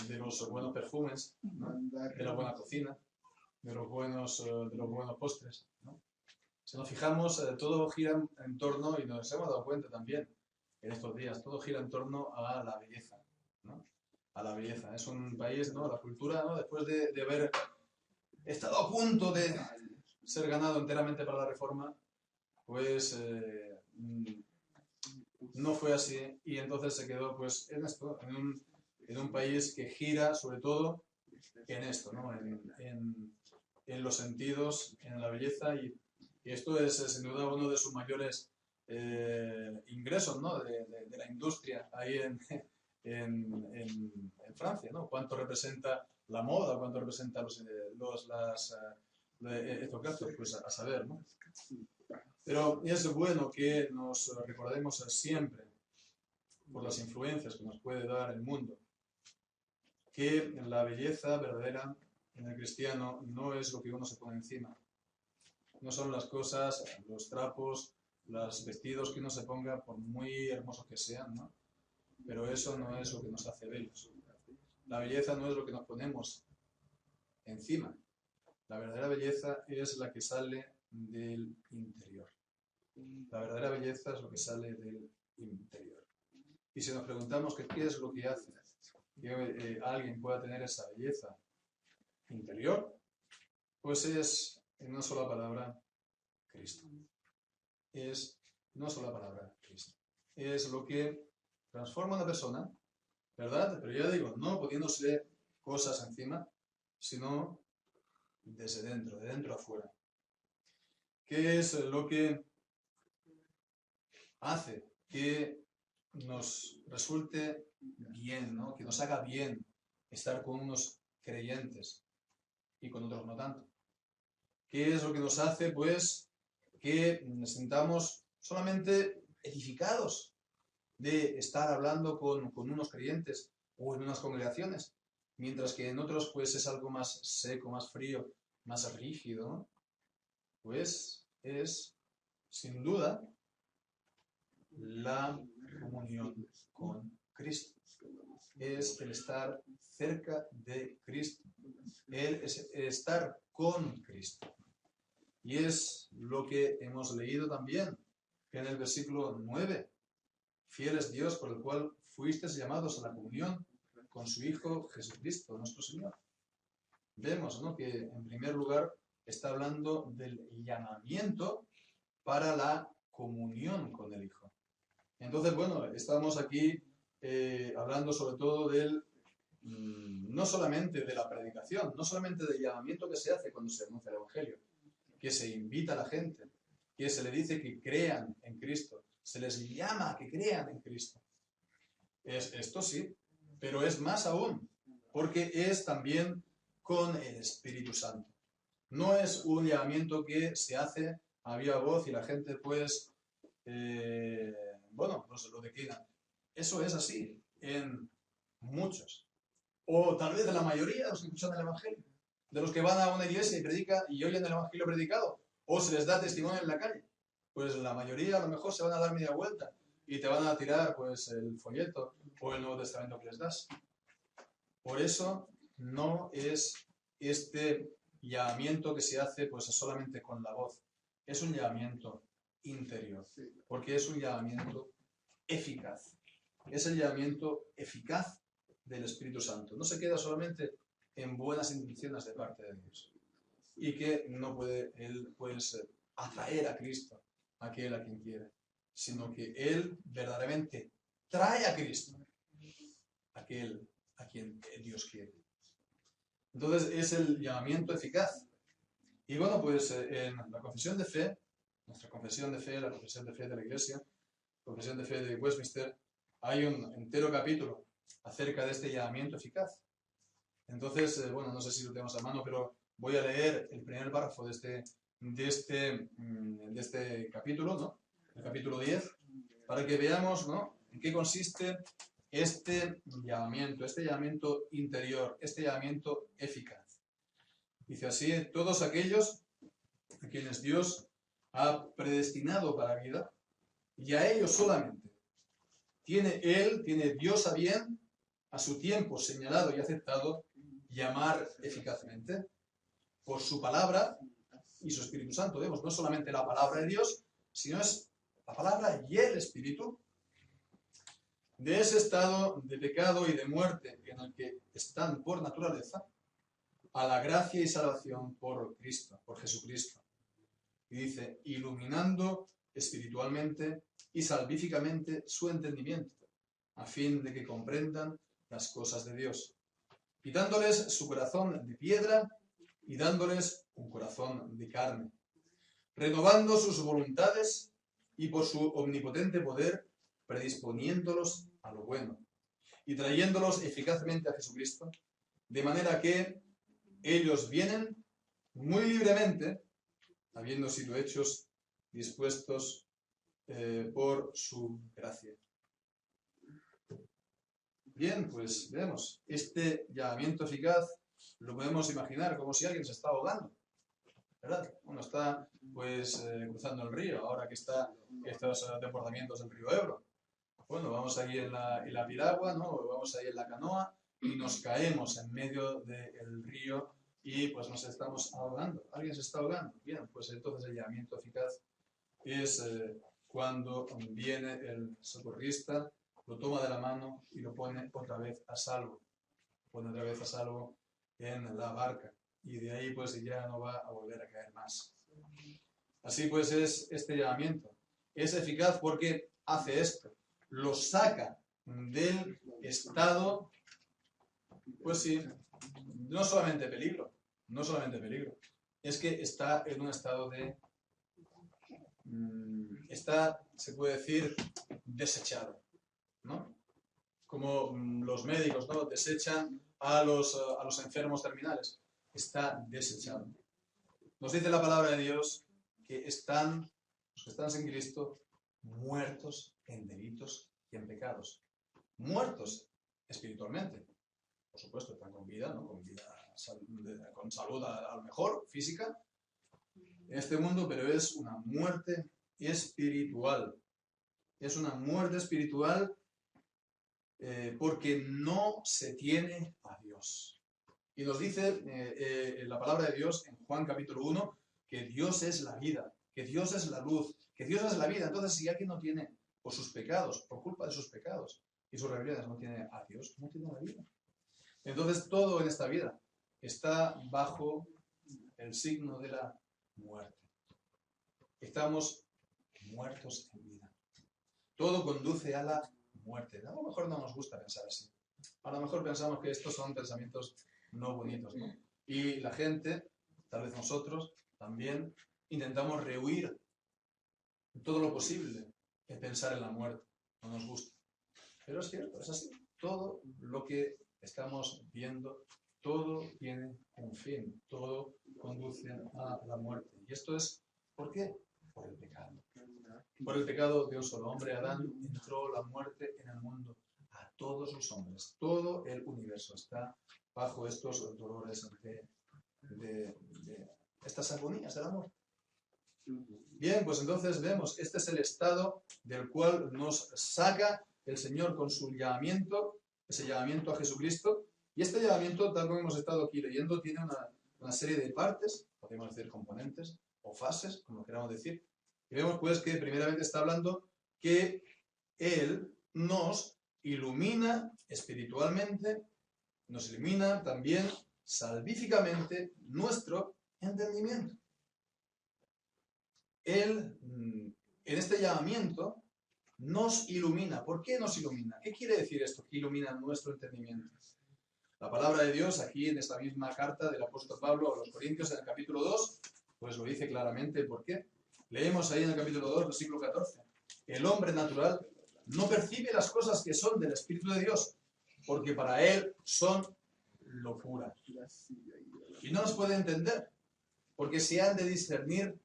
de los buenos perfumes, ¿no? De la buena cocina, de los buenos postres, ¿no? Si nos fijamos, todo gira en torno, y nos hemos dado cuenta también en estos días, todo gira en torno a la belleza, ¿no? A la belleza. Es un país, ¿no? La cultura, ¿no? Después de haber estado a punto de ser ganado enteramente para la reforma, pues no fue así y entonces se quedó pues en esto, en un país que gira sobre todo en esto, ¿no? En los sentidos, en la belleza y esto es sin duda uno de sus mayores ingresos, ¿no? de la industria ahí en Francia, ¿no? Cuánto representa la moda, cuánto representa estos gastos, pues a saber, ¿no? Pero es bueno que nos recordemos siempre, por las influencias que nos puede dar el mundo, que la belleza verdadera en el cristiano no es lo que uno se pone encima. No son las cosas, los trapos, los vestidos que uno se ponga, por muy hermosos que sean, ¿no? Pero eso no es lo que nos hace bellos. La belleza no es lo que nos ponemos encima. La verdadera belleza es la que sale del interior. La verdadera belleza es lo que sale del interior. Y si nos preguntamos qué es lo que hace que alguien pueda tener esa belleza interior, pues es, en una sola palabra, Cristo. Es una sola palabra, Cristo. Es lo que transforma a una persona, ¿verdad? Pero ya digo, no poniéndose cosas encima, sino desde dentro, de dentro a fuera. ¿Qué es lo que hace que nos resulte bien, ¿no? Que nos haga bien estar con unos creyentes y con otros no tanto? ¿Qué es lo que nos hace, pues, que nos sintamos solamente edificados de estar hablando con unos creyentes o en unas congregaciones, mientras que en otros, pues, es algo más seco, más frío, más rígido, ¿no? Pues es, sin duda, la comunión con Cristo. Es el estar cerca de Cristo. Es estar con Cristo. Y es lo que hemos leído también en el versículo 9. Fiel es Dios por el cual fuisteis llamados a la comunión con su Hijo Jesucristo, nuestro Señor. Vemos, ¿no?, que en primer lugar está hablando del llamamiento para la comunión con el Hijo. Entonces, bueno, estamos aquí hablando sobre todo no solamente de la predicación, no solamente del llamamiento que se hace cuando se anuncia el Evangelio, que se invita a la gente, que se le dice que crean en Cristo, se les llama a que crean en Cristo. Esto sí, pero es más aún, porque es también con el Espíritu Santo. No es un llamamiento que se hace a viva voz y la gente pues pues lo declina. Eso es así en muchos. O tal vez de la mayoría de los que escuchan el Evangelio. De los que van a una iglesia y predican y oyen el Evangelio predicado. O se les da testimonio en la calle. Pues la mayoría a lo mejor se van a dar media vuelta y te van a tirar pues el folleto o el Nuevo Testamento que les das. Por eso no es este llamamiento que se hace pues solamente con la voz. Es un llamamiento interior, porque es un llamamiento eficaz. Es el llamamiento eficaz del Espíritu Santo. No se queda solamente en buenas intenciones de parte de Dios. Y que no puede él, pues, atraer a Cristo, a aquel a quien quiere, sino que él verdaderamente trae a Cristo, aquel a quien Dios quiere. Entonces es el llamamiento eficaz. Y bueno, pues en la confesión de fe, nuestra confesión de fe, la confesión de fe de la Iglesia, confesión de fe de Westminster, hay un entero capítulo acerca de este llamamiento eficaz. Entonces, bueno, no sé si lo tenemos a mano, pero voy a leer el primer párrafo de este capítulo, ¿no? El capítulo 10, para que veamos, ¿no?, en qué consiste este llamamiento interior, este llamamiento eficaz. Dice así: todos aquellos a quienes Dios ha predestinado para vida, y a ellos solamente, tiene Dios a bien, a su tiempo señalado y aceptado, llamar eficazmente por su palabra y su Espíritu Santo. Vemos, no solamente la palabra de Dios, sino es la palabra y el Espíritu, de ese estado de pecado y de muerte en el que están por naturaleza, a la gracia y salvación por Cristo, por Jesucristo. Y dice: iluminando espiritualmente y salvíficamente su entendimiento, a fin de que comprendan las cosas de Dios, quitándoles su corazón de piedra y dándoles un corazón de carne, renovando sus voluntades y por su omnipotente poder predisponiéndolos a lo bueno y trayéndolos eficazmente a Jesucristo, de manera que ellos vienen muy libremente, habiendo sido hechos dispuestos por su gracia. Bien, pues vemos, este llamamiento eficaz lo podemos imaginar como si alguien se está ahogando, ¿verdad? Uno está, pues, cruzando el río, ahora que está estos desbordamientos del río Ebro. Bueno, vamos ahí en la piragua, ¿no? Vamos ahí en la canoa y nos caemos en medio del río y pues nos estamos ahogando. ¿Alguien se está ahogando? Bien, pues entonces el llamamiento eficaz es cuando viene el socorrista, lo toma de la mano y lo pone otra vez a salvo. Pone otra vez a salvo en la barca. Y de ahí pues ya no va a volver a caer más. Así pues es este llamamiento. Es eficaz porque hace esto. Lo saca del estado, pues sí, no solamente peligro, es que está en un estado de, se puede decir, desechado, ¿no? Como los médicos, ¿no?, desechan a los enfermos terminales. Está desechado. Nos dice la palabra de Dios que los que están sin Cristo, muertos en delitos y en pecados. Muertos espiritualmente. Por supuesto, están con vida, ¿no? Con salud a lo mejor, física, en este mundo, pero es una muerte espiritual. Es una muerte espiritual porque no se tiene a Dios. Y nos dice la palabra de Dios en Juan capítulo 1 que Dios es la vida, que Dios es la luz, que Dios es la vida. Entonces, si alguien no tiene, por sus pecados, por culpa de sus pecados y sus rebeliones, no tiene a Dios, no tiene la vida. Entonces, todo en esta vida está bajo el signo de la muerte. Estamos muertos en vida. Todo conduce a la muerte. A lo mejor no nos gusta pensar así. A lo mejor pensamos que estos son pensamientos no bonitos, ¿no? Y la gente, tal vez nosotros, también intentamos rehuir todo lo posible de pensar en la muerte. No nos gusta. Pero es cierto, es así. Todo lo que estamos viendo, todo tiene un fin. Todo conduce a la muerte. Y esto es, ¿por qué? Por el pecado. Por el pecado de un solo hombre, Adán, entró la muerte en el mundo a todos los hombres. Todo el universo está bajo estos dolores de estas agonías del amor. Bien, pues entonces vemos, este es el estado del cual nos saca el Señor con su llamamiento, ese llamamiento a Jesucristo. Y este llamamiento, tal como hemos estado aquí leyendo, tiene una serie de partes, podemos decir componentes o fases, como queramos decir. Y vemos pues que primeramente está hablando que Él nos ilumina espiritualmente, nos ilumina también salvíficamente nuestro entendimiento. Él, en este llamamiento, nos ilumina. ¿Por qué nos ilumina? ¿Qué quiere decir esto? Que ilumina nuestro entendimiento. La palabra de Dios, aquí en esta misma carta del apóstol Pablo a los Corintios, en el capítulo 2, pues lo dice claramente. ¿Por qué? Leemos ahí en el capítulo 2, versículo 14. El hombre natural no percibe las cosas que son del Espíritu de Dios, porque para él son locura. Y no nos puede entender, porque se han de discernir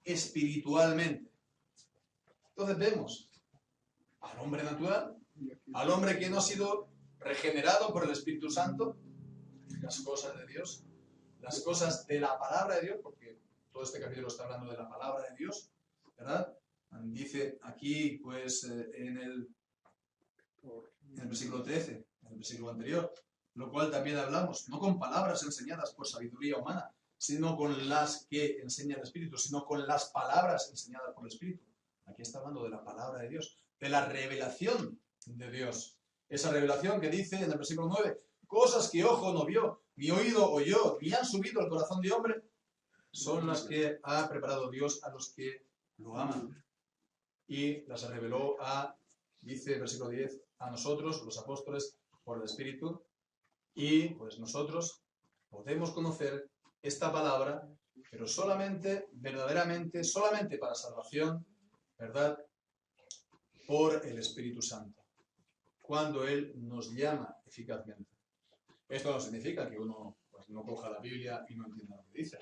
espiritualmente. Entonces vemos al hombre natural, al hombre que no ha sido regenerado por el Espíritu Santo, las cosas de Dios, las cosas de la palabra de Dios, porque todo este capítulo está hablando de la palabra de Dios, ¿verdad? Dice aquí, pues, en el versículo 13, en el versículo anterior, lo cual también hablamos, no con palabras enseñadas por sabiduría humana, sino con las que enseña el Espíritu, sino con las palabras enseñadas por el Espíritu. Aquí está hablando de la palabra de Dios, de la revelación de Dios. Esa revelación que dice en el versículo 9, cosas que ojo no vio, ni oído oyó, ni han subido al corazón de hombre, son las que ha preparado Dios a los que lo aman. Y las reveló dice el versículo 10, a nosotros, los apóstoles, por el Espíritu, y pues nosotros podemos conocer esta palabra, pero solamente, verdaderamente, solamente para salvación, ¿verdad? Por el Espíritu Santo, cuando Él nos llama eficazmente. Esto no significa que uno pues, no coja la Biblia y no entienda lo que dice,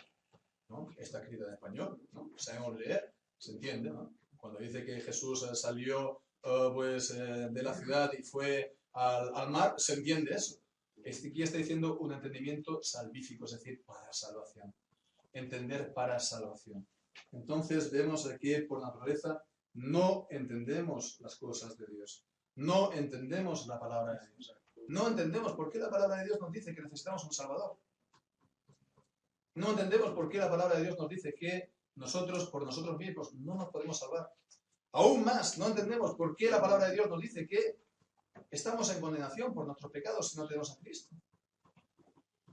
¿no? Está escrita en español, ¿no? Sabemos leer, se entiende, ¿no? Cuando dice que Jesús salió de la ciudad y fue al mar, se entiende eso. Aquí está diciendo un entendimiento salvífico, es decir, para salvación. Entender para salvación. Entonces vemos que por naturaleza no entendemos las cosas de Dios. No entendemos la palabra de Dios. No entendemos por qué la palabra de Dios nos dice que necesitamos un Salvador. No entendemos por qué la palabra de Dios nos dice que nosotros, por nosotros mismos, no nos podemos salvar. Aún más, no entendemos por qué la palabra de Dios nos dice que estamos en condenación por nuestros pecados si no tenemos a Cristo.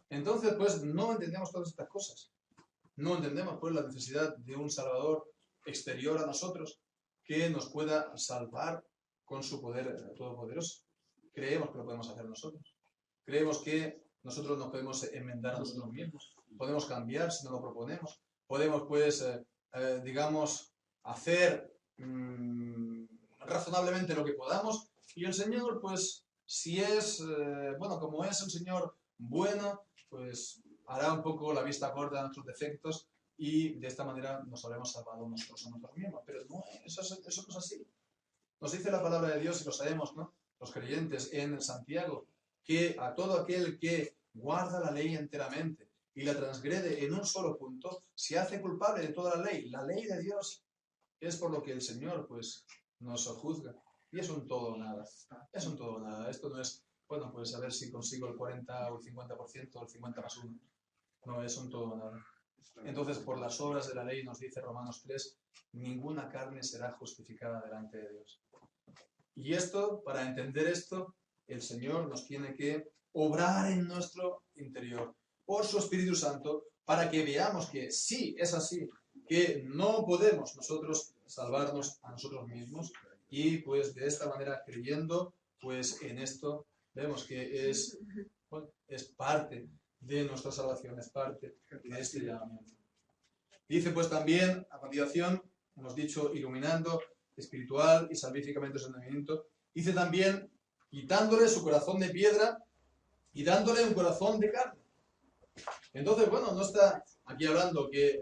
Entonces, pues, no entendemos todas estas cosas. No entendemos, pues, la necesidad de un Salvador exterior a nosotros que nos pueda salvar con su poder todopoderoso. Creemos que lo podemos hacer nosotros. Creemos que nosotros nos podemos enmendar a nosotros mismos. Podemos cambiar si no lo proponemos. Podemos, pues, digamos, hacer razonablemente lo que podamos. Y el Señor, pues, si es, como es el Señor bueno, pues hará un poco la vista corta a nuestros defectos y de esta manera nos habremos salvado nosotros a nosotros mismos. Pero no, eso no es así. Nos dice la palabra de Dios y lo sabemos, ¿no? Los creyentes en Santiago, que a todo aquel que guarda la ley enteramente y la transgrede en un solo punto, se hace culpable de toda la ley. La ley de Dios es por lo que el Señor, pues, nos juzga. Y es un todo o nada. Es un todo o nada. Esto no es, bueno, pues a ver si consigo el 40 o el 50% o el 50 más 1. No, es un todo o nada. Entonces, por las obras de la ley, nos dice Romanos 3, ninguna carne será justificada delante de Dios. Y esto, para entender esto, el Señor nos tiene que obrar en nuestro interior por su Espíritu Santo para que veamos que sí, es así, que no podemos nosotros salvarnos a nosotros mismos y pues de esta manera creyendo pues en esto vemos que es parte de nuestra salvación, es parte de este llamamiento. Dice pues también a continuación, hemos dicho iluminando espiritual y salvíficamente su entendimiento, dice también quitándole su corazón de piedra y dándole un corazón de carne. Entonces, bueno, no está aquí hablando que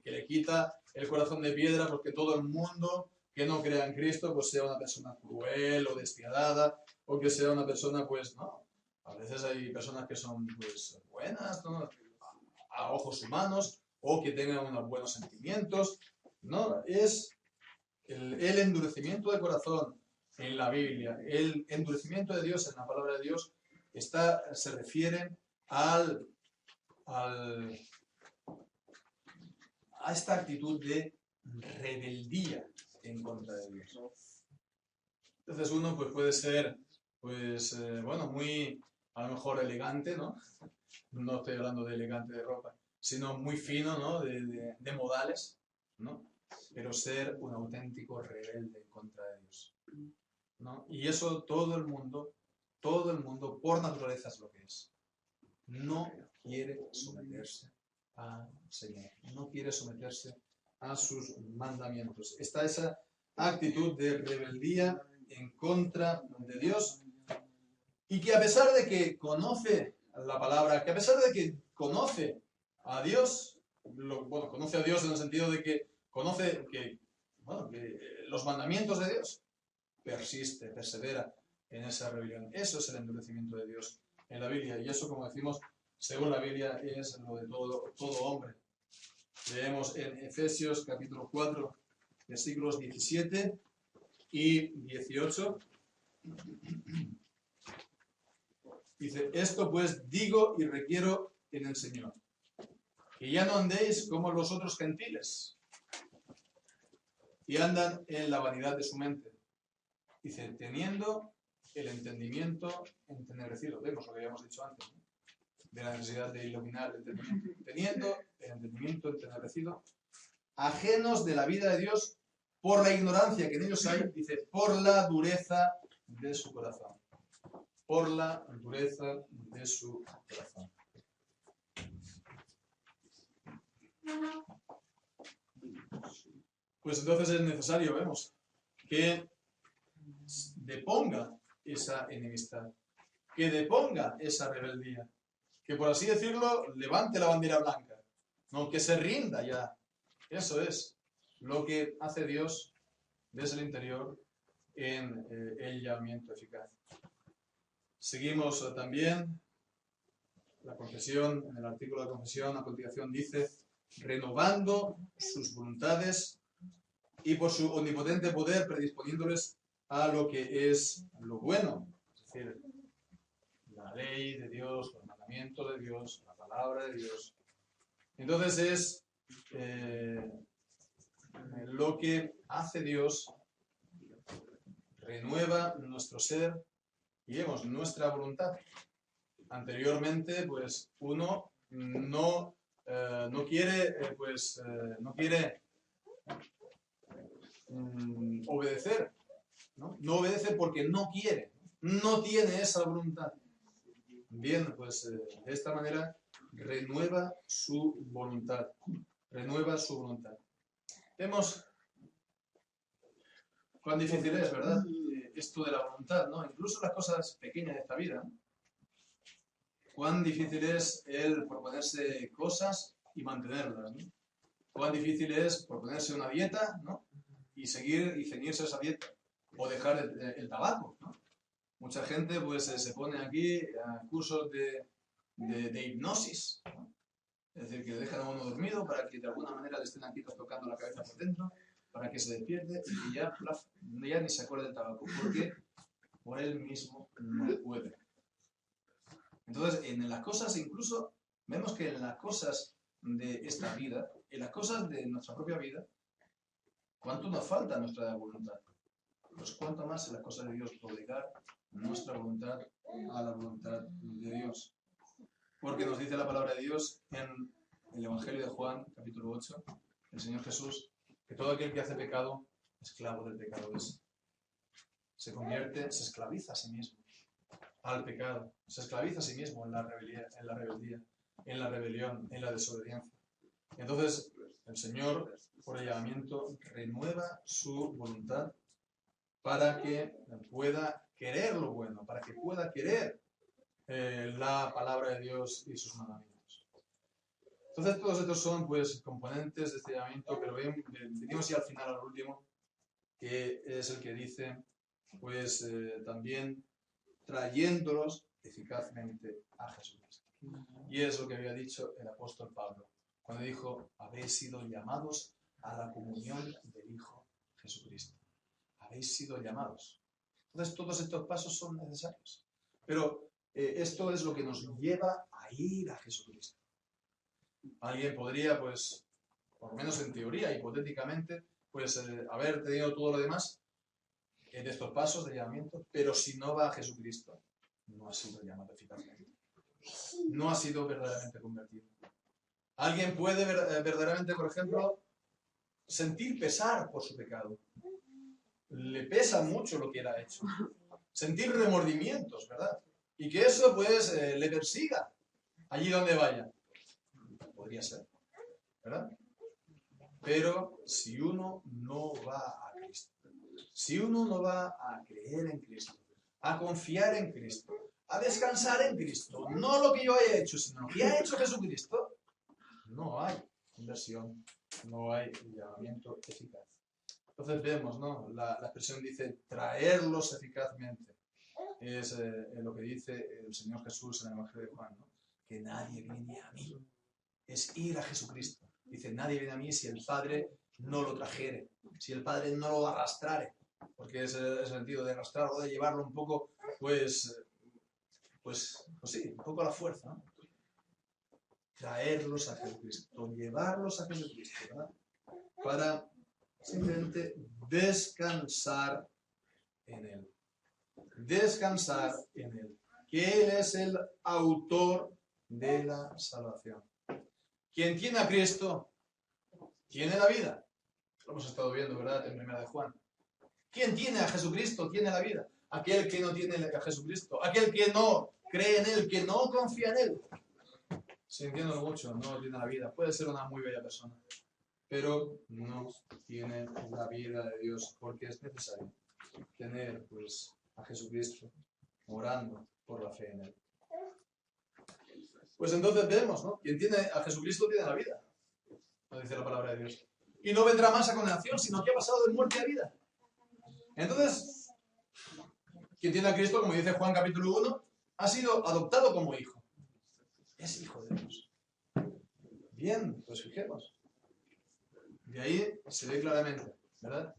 le quita el corazón de piedra porque todo el mundo que no crea en Cristo pues sea una persona cruel o despiadada o que sea una persona, pues no. A veces hay personas que son pues buenas, ¿no? A ojos humanos o que tengan unos buenos sentimientos. No, es el endurecimiento de corazón en la Biblia, el endurecimiento de Dios en la palabra de Dios se refiere a esta actitud de rebeldía en contra de Dios. Entonces uno pues puede ser muy a lo mejor elegante, ¿no? No estoy hablando de elegante de ropa, sino muy fino, ¿no? De modales, ¿no? Pero ser un auténtico rebelde contra Dios, ¿no? Y eso todo el mundo, por naturaleza es lo que es. No quiere someterse al Señor, no quiere someterse a sus mandamientos. Está esa actitud de rebeldía en contra de Dios, y que a pesar de que conoce la palabra, que a pesar de que conoce a Dios, bueno, conoce a Dios en el sentido de que conoce que los mandamientos de Dios, persiste, persevera en esa rebelión. Eso es el endurecimiento de Dios en la Biblia, y eso, como decimos, según la Biblia, es lo de todo hombre. Leemos en Efesios capítulo 4, versículos 17 y 18. Dice, esto pues digo y requiero en el Señor, que ya no andéis como los otros gentiles, y andan en la vanidad de su mente. Dice, teniendo el entendimiento entenebrecido. Vemos lo que habíamos dicho antes, ¿no? De la necesidad de iluminar el entendimiento. Teniendo el entendimiento entenebrecido, ajenos de la vida de Dios, por la ignorancia que en ellos hay, dice, por la dureza de su corazón. Por la dureza de su corazón. Pues entonces es necesario, vemos, que deponga esa enemistad, que deponga esa rebeldía, que por así decirlo levante la bandera blanca, no, que se rinda ya. Eso es lo que hace Dios desde el interior en el llamamiento eficaz. Seguimos también la confesión, en el artículo de confesión a continuación dice, renovando sus voluntades y por su omnipotente poder predisponiéndoles a lo que es lo bueno, es decir, la ley de Dios, los mandamientos de Dios, la palabra de Dios. Entonces es lo que hace Dios, renueva nuestro ser y vemos nuestra voluntad. Anteriormente, pues uno no quiere obedecer, ¿no? No obedece porque no quiere, no tiene esa voluntad. Bien, pues de esta manera renueva su voluntad, Vemos cuán difícil es, ¿verdad? Esto de la voluntad, ¿no? Incluso las cosas pequeñas de esta vida, ¿no? Cuán difícil es el proponerse cosas y mantenerlas, ¿no? Cuán difícil es proponerse una dieta, ¿no? Y seguir y ceñirse a esa dieta, o dejar el tabaco, ¿no? Mucha gente pues se pone aquí a cursos de hipnosis, ¿no? Es decir, que dejan a uno dormido para que de alguna manera le estén aquí tocando la cabeza por dentro, para que se despierte y ya ni se acuerde del tabaco, porque por él mismo no puede. Entonces, en las cosas, incluso vemos que en las cosas de esta vida, en las cosas de nuestra propia vida, ¿cuánto nos falta nuestra voluntad? Pues cuánto más en las cosas de Dios obligar nuestra voluntad a la voluntad de Dios. Porque nos dice la palabra de Dios en el Evangelio de Juan, capítulo 8, el Señor Jesús, que todo aquel que hace pecado, esclavo del pecado es. Se esclaviza a sí mismo al pecado, se esclaviza a sí mismo en la rebeldía, en la rebelión, en la desobediencia. Entonces, el Señor, por el llamamiento, renueva su voluntad para que pueda querer lo bueno, para que pueda querer la palabra de Dios y sus mandamientos. Entonces, todos estos son, pues, componentes de este llamamiento, pero venimos ya al final, al último, que es el que dice, pues, también trayéndolos eficazmente a Jesucristo. Y es lo que había dicho el apóstol Pablo, cuando dijo, habéis sido llamados a la comunión del Hijo Jesucristo. Habéis sido llamados. Entonces, todos estos pasos son necesarios. Pero esto es lo que nos lleva a ir a Jesucristo. Alguien podría, pues, por lo menos en teoría, hipotéticamente, pues, haber tenido todo lo demás en estos pasos de llamamiento, pero si no va a Jesucristo, no ha sido llamado eficazmente. no ha sido verdaderamente convertido. Alguien puede verdaderamente, por ejemplo, sentir pesar por su pecado. Le pesa mucho lo que él ha hecho. Sentir remordimientos, ¿verdad? Y que eso, pues, le persiga allí donde vaya. Podría ser, ¿verdad? Pero si uno no va a Cristo, si uno no va a creer en Cristo, a confiar en Cristo, a descansar en Cristo, no lo que yo haya hecho, sino lo que ha hecho Jesucristo, no hay conversión, no hay llamamiento eficaz. Entonces vemos, ¿no? La expresión dice traerlos eficazmente. Es lo que dice el Señor Jesús en el Evangelio de Juan, ¿no? Que nadie viene a mí. Es ir a Jesucristo. Dice, nadie viene a mí si el Padre no lo trajere, si el Padre no lo arrastrare. Porque es el sentido de arrastrarlo, de llevarlo un poco, pues sí, un poco a la fuerza, ¿no? Traerlos a Jesucristo, llevarlos a Jesucristo, ¿verdad? Para simplemente descansar en Él. Descansar en Él. Que Él es el autor de la salvación. Quien tiene a Cristo, tiene la vida. Lo hemos estado viendo, ¿verdad? En 1 de Juan. Quien tiene a Jesucristo, tiene la vida. Aquel que no tiene a Jesucristo, aquel que no cree en Él, que no confía en Él, sintiéndolo mucho, no tiene la vida. Puede ser una muy bella persona, pero no tiene la vida de Dios, porque es necesario tener, pues, a Jesucristo orando por la fe en Él. Pues entonces vemos, ¿no? Quien tiene a Jesucristo tiene la vida, nos dice la palabra de Dios. Y no vendrá más a condenación, sino que ha pasado de muerte a vida. Entonces, quien tiene a Cristo, como dice Juan capítulo 1, ha sido adoptado como hijo. Es hijo de Dios. Bien, pues fijemos. De ahí se ve claramente, ¿verdad?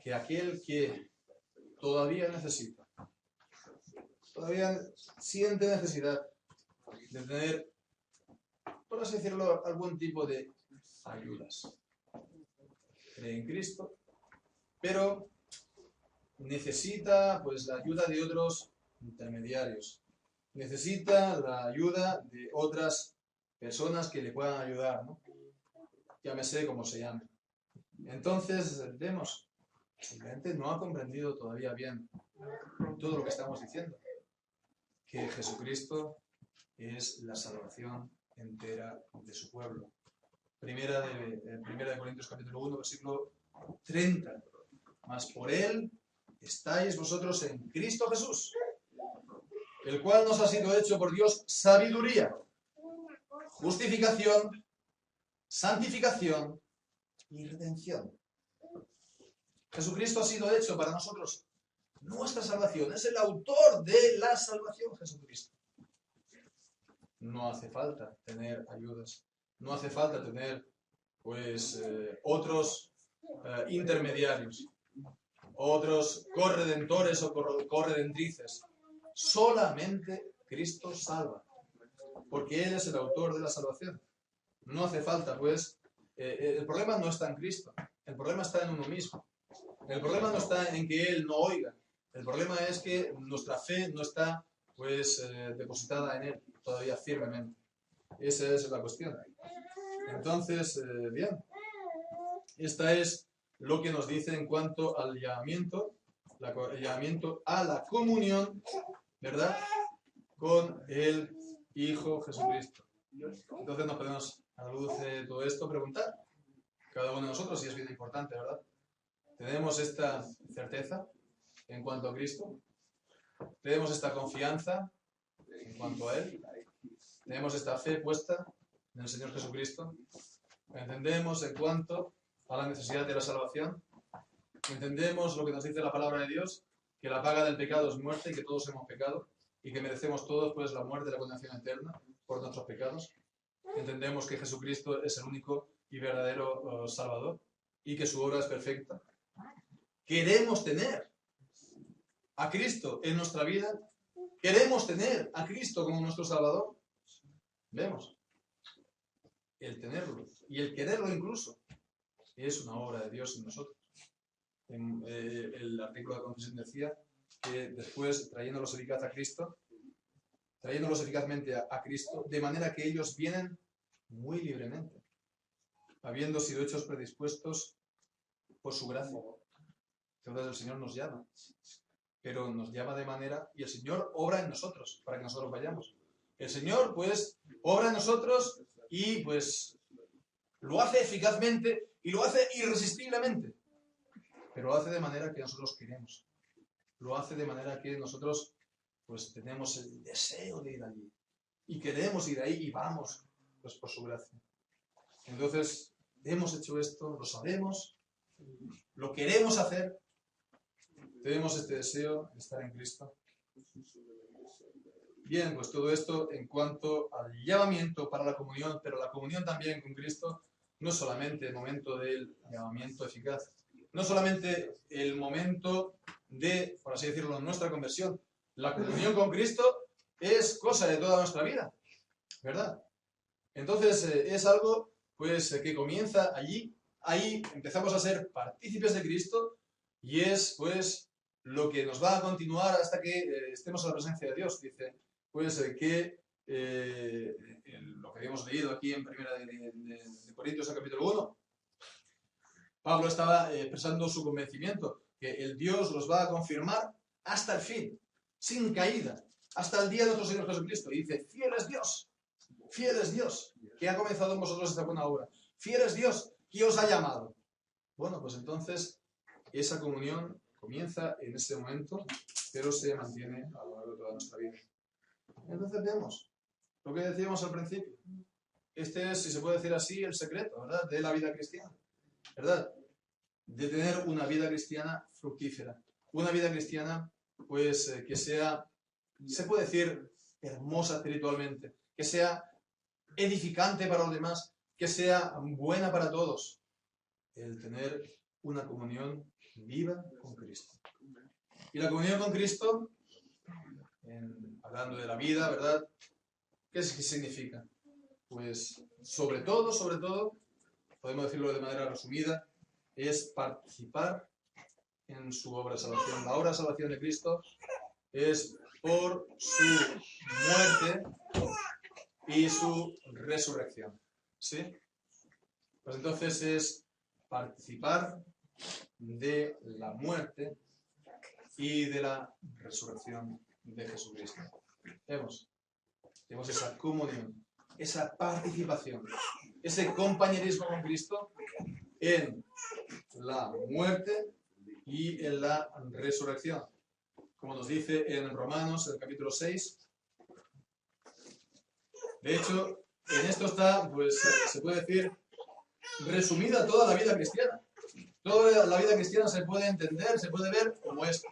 Que aquel que todavía necesita, todavía siente necesidad de tener, por así decirlo, algún tipo de ayudas. Cree en Cristo, pero necesita, pues, la ayuda de otros intermediarios. Necesita la ayuda de otras personas que le puedan ayudar, ¿no? Llámese como se llame. Entonces, vemos, simplemente no ha comprendido todavía bien todo lo que estamos diciendo. Que Jesucristo es la salvación entera de su pueblo. Primera de Corintios capítulo 1, versículo 30. Mas por Él estáis vosotros en Cristo Jesús, el cual nos ha sido hecho por Dios sabiduría, justificación, santificación y redención. Jesucristo ha sido hecho para nosotros nuestra salvación. Es el autor de la salvación, Jesucristo. No hace falta tener ayudas. No hace falta tener, pues, otros intermediarios, otros corredentores o corredentrices. Solamente Cristo salva, porque Él es el autor de la salvación. No hace falta, pues, el problema no está en Cristo, el problema está en uno mismo. El problema no está en que Él no oiga, el problema es que nuestra fe no está, pues, depositada en Él todavía firmemente. Esa es la cuestión. Entonces, bien, esta es lo que nos dice en cuanto al llamamiento, el llamamiento a la comunión, ¿verdad?, con el Hijo Jesucristo. Entonces nos podemos, a la luz de todo esto, preguntar, cada uno de nosotros, y es bien importante, ¿verdad? ¿Tenemos esta certeza en cuanto a Cristo? ¿Tenemos esta confianza en cuanto a Él? ¿Tenemos esta fe puesta en el Señor Jesucristo? ¿Entendemos en cuanto a la necesidad de la salvación? ¿Entendemos lo que nos dice la palabra de Dios? Que la paga del pecado es muerte y que todos hemos pecado y que merecemos todos, pues, la muerte y la condenación eterna por nuestros pecados. ¿Entendemos que Jesucristo es el único y verdadero Salvador y que su obra es perfecta? ¿Queremos tener a Cristo en nuestra vida? ¿Queremos tener a Cristo como nuestro Salvador? Vemos. El tenerlo y el quererlo incluso es una obra de Dios en nosotros. El artículo de confesión decía que después, trayéndolos eficaz a Cristo, trayéndolos eficazmente a Cristo, de manera que ellos vienen muy libremente, habiendo sido hechos predispuestos por su gracia. Entonces el Señor nos llama, pero nos llama de manera, y el Señor obra en nosotros, para que nosotros vayamos. El Señor, pues, obra en nosotros y, pues, lo hace eficazmente y lo hace irresistiblemente, pero lo hace de manera que nosotros queremos. Lo hace de manera que nosotros, pues, tenemos el deseo de ir allí. Y queremos ir ahí y vamos, pues, por su gracia. Entonces, hemos hecho esto, lo sabemos, lo queremos hacer, tenemos este deseo de estar en Cristo. Bien, pues todo esto en cuanto al llamamiento para la comunión, pero la comunión también con Cristo no es solamente el momento del llamamiento eficaz, no solamente el momento de, por así decirlo, nuestra conversión. La comunión con Cristo es cosa de toda nuestra vida, ¿verdad? Entonces es algo pues que comienza allí, ahí empezamos a ser partícipes de Cristo y es pues lo que nos va a continuar hasta que estemos en la presencia de Dios. Dice pues que lo que habíamos leído aquí en Primera de Corintios, el capítulo 1, Pablo estaba expresando su convencimiento que el Dios los va a confirmar hasta el fin, sin caída, hasta el día de nuestro Señor Jesucristo. Y dice, fiel es Dios, que ha comenzado en vosotros esta buena obra. Fiel es Dios, que os ha llamado. Bueno, pues entonces esa comunión comienza en ese momento, pero se mantiene a lo largo de toda nuestra vida. Entonces vemos lo que decíamos al principio. Este es, si se puede decir así, el secreto, ¿verdad?, de la vida cristiana, ¿verdad? De tener una vida cristiana fructífera. Una vida cristiana, pues, que sea, se puede decir, hermosa espiritualmente, que sea edificante para los demás, que sea buena para todos. El tener una comunión viva con Cristo. Y la comunión con Cristo, hablando de la vida, ¿verdad? ¿Qué significa? Pues sobre todo, podemos decirlo de manera resumida, es participar en su obra de salvación. La obra de salvación de Cristo es por su muerte y su resurrección. ¿Sí? Pues entonces es participar de la muerte y de la resurrección de Jesucristo. Tenemos esa comunión, esa participación, ese compañerismo con Cristo en la muerte y en la resurrección. Como nos dice en Romanos, el capítulo 6. De hecho, en esto está, pues, se puede decir, resumida toda la vida cristiana. Toda la vida cristiana se puede entender, se puede ver como esto.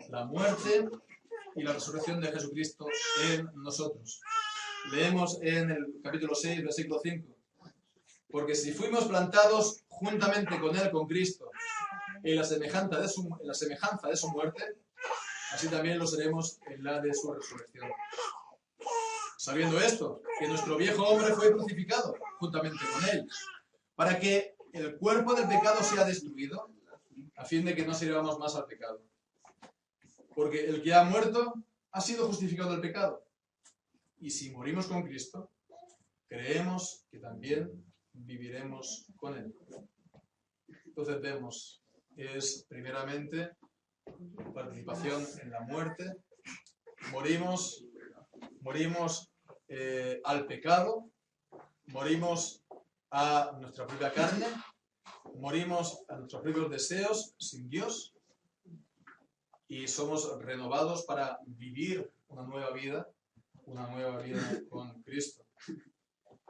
La muerte y la resurrección de Jesucristo en nosotros. Leemos en el capítulo 6, versículo 5. Porque si fuimos plantados juntamente con Él, con Cristo, en la semejanza de su muerte, así también lo seremos en la de su resurrección. Sabiendo esto, que nuestro viejo hombre fue crucificado juntamente con Él, para que el cuerpo del pecado sea destruido, a fin de que no sirvamos más al pecado. Porque el que ha muerto ha sido justificado del pecado. Y si morimos con Cristo, creemos que también viviremos con Él. Entonces vemos, es primeramente participación en la muerte. Morimos al pecado, morimos a nuestra propia carne, morimos a nuestros propios deseos sin Dios y somos renovados para vivir una nueva vida con Cristo.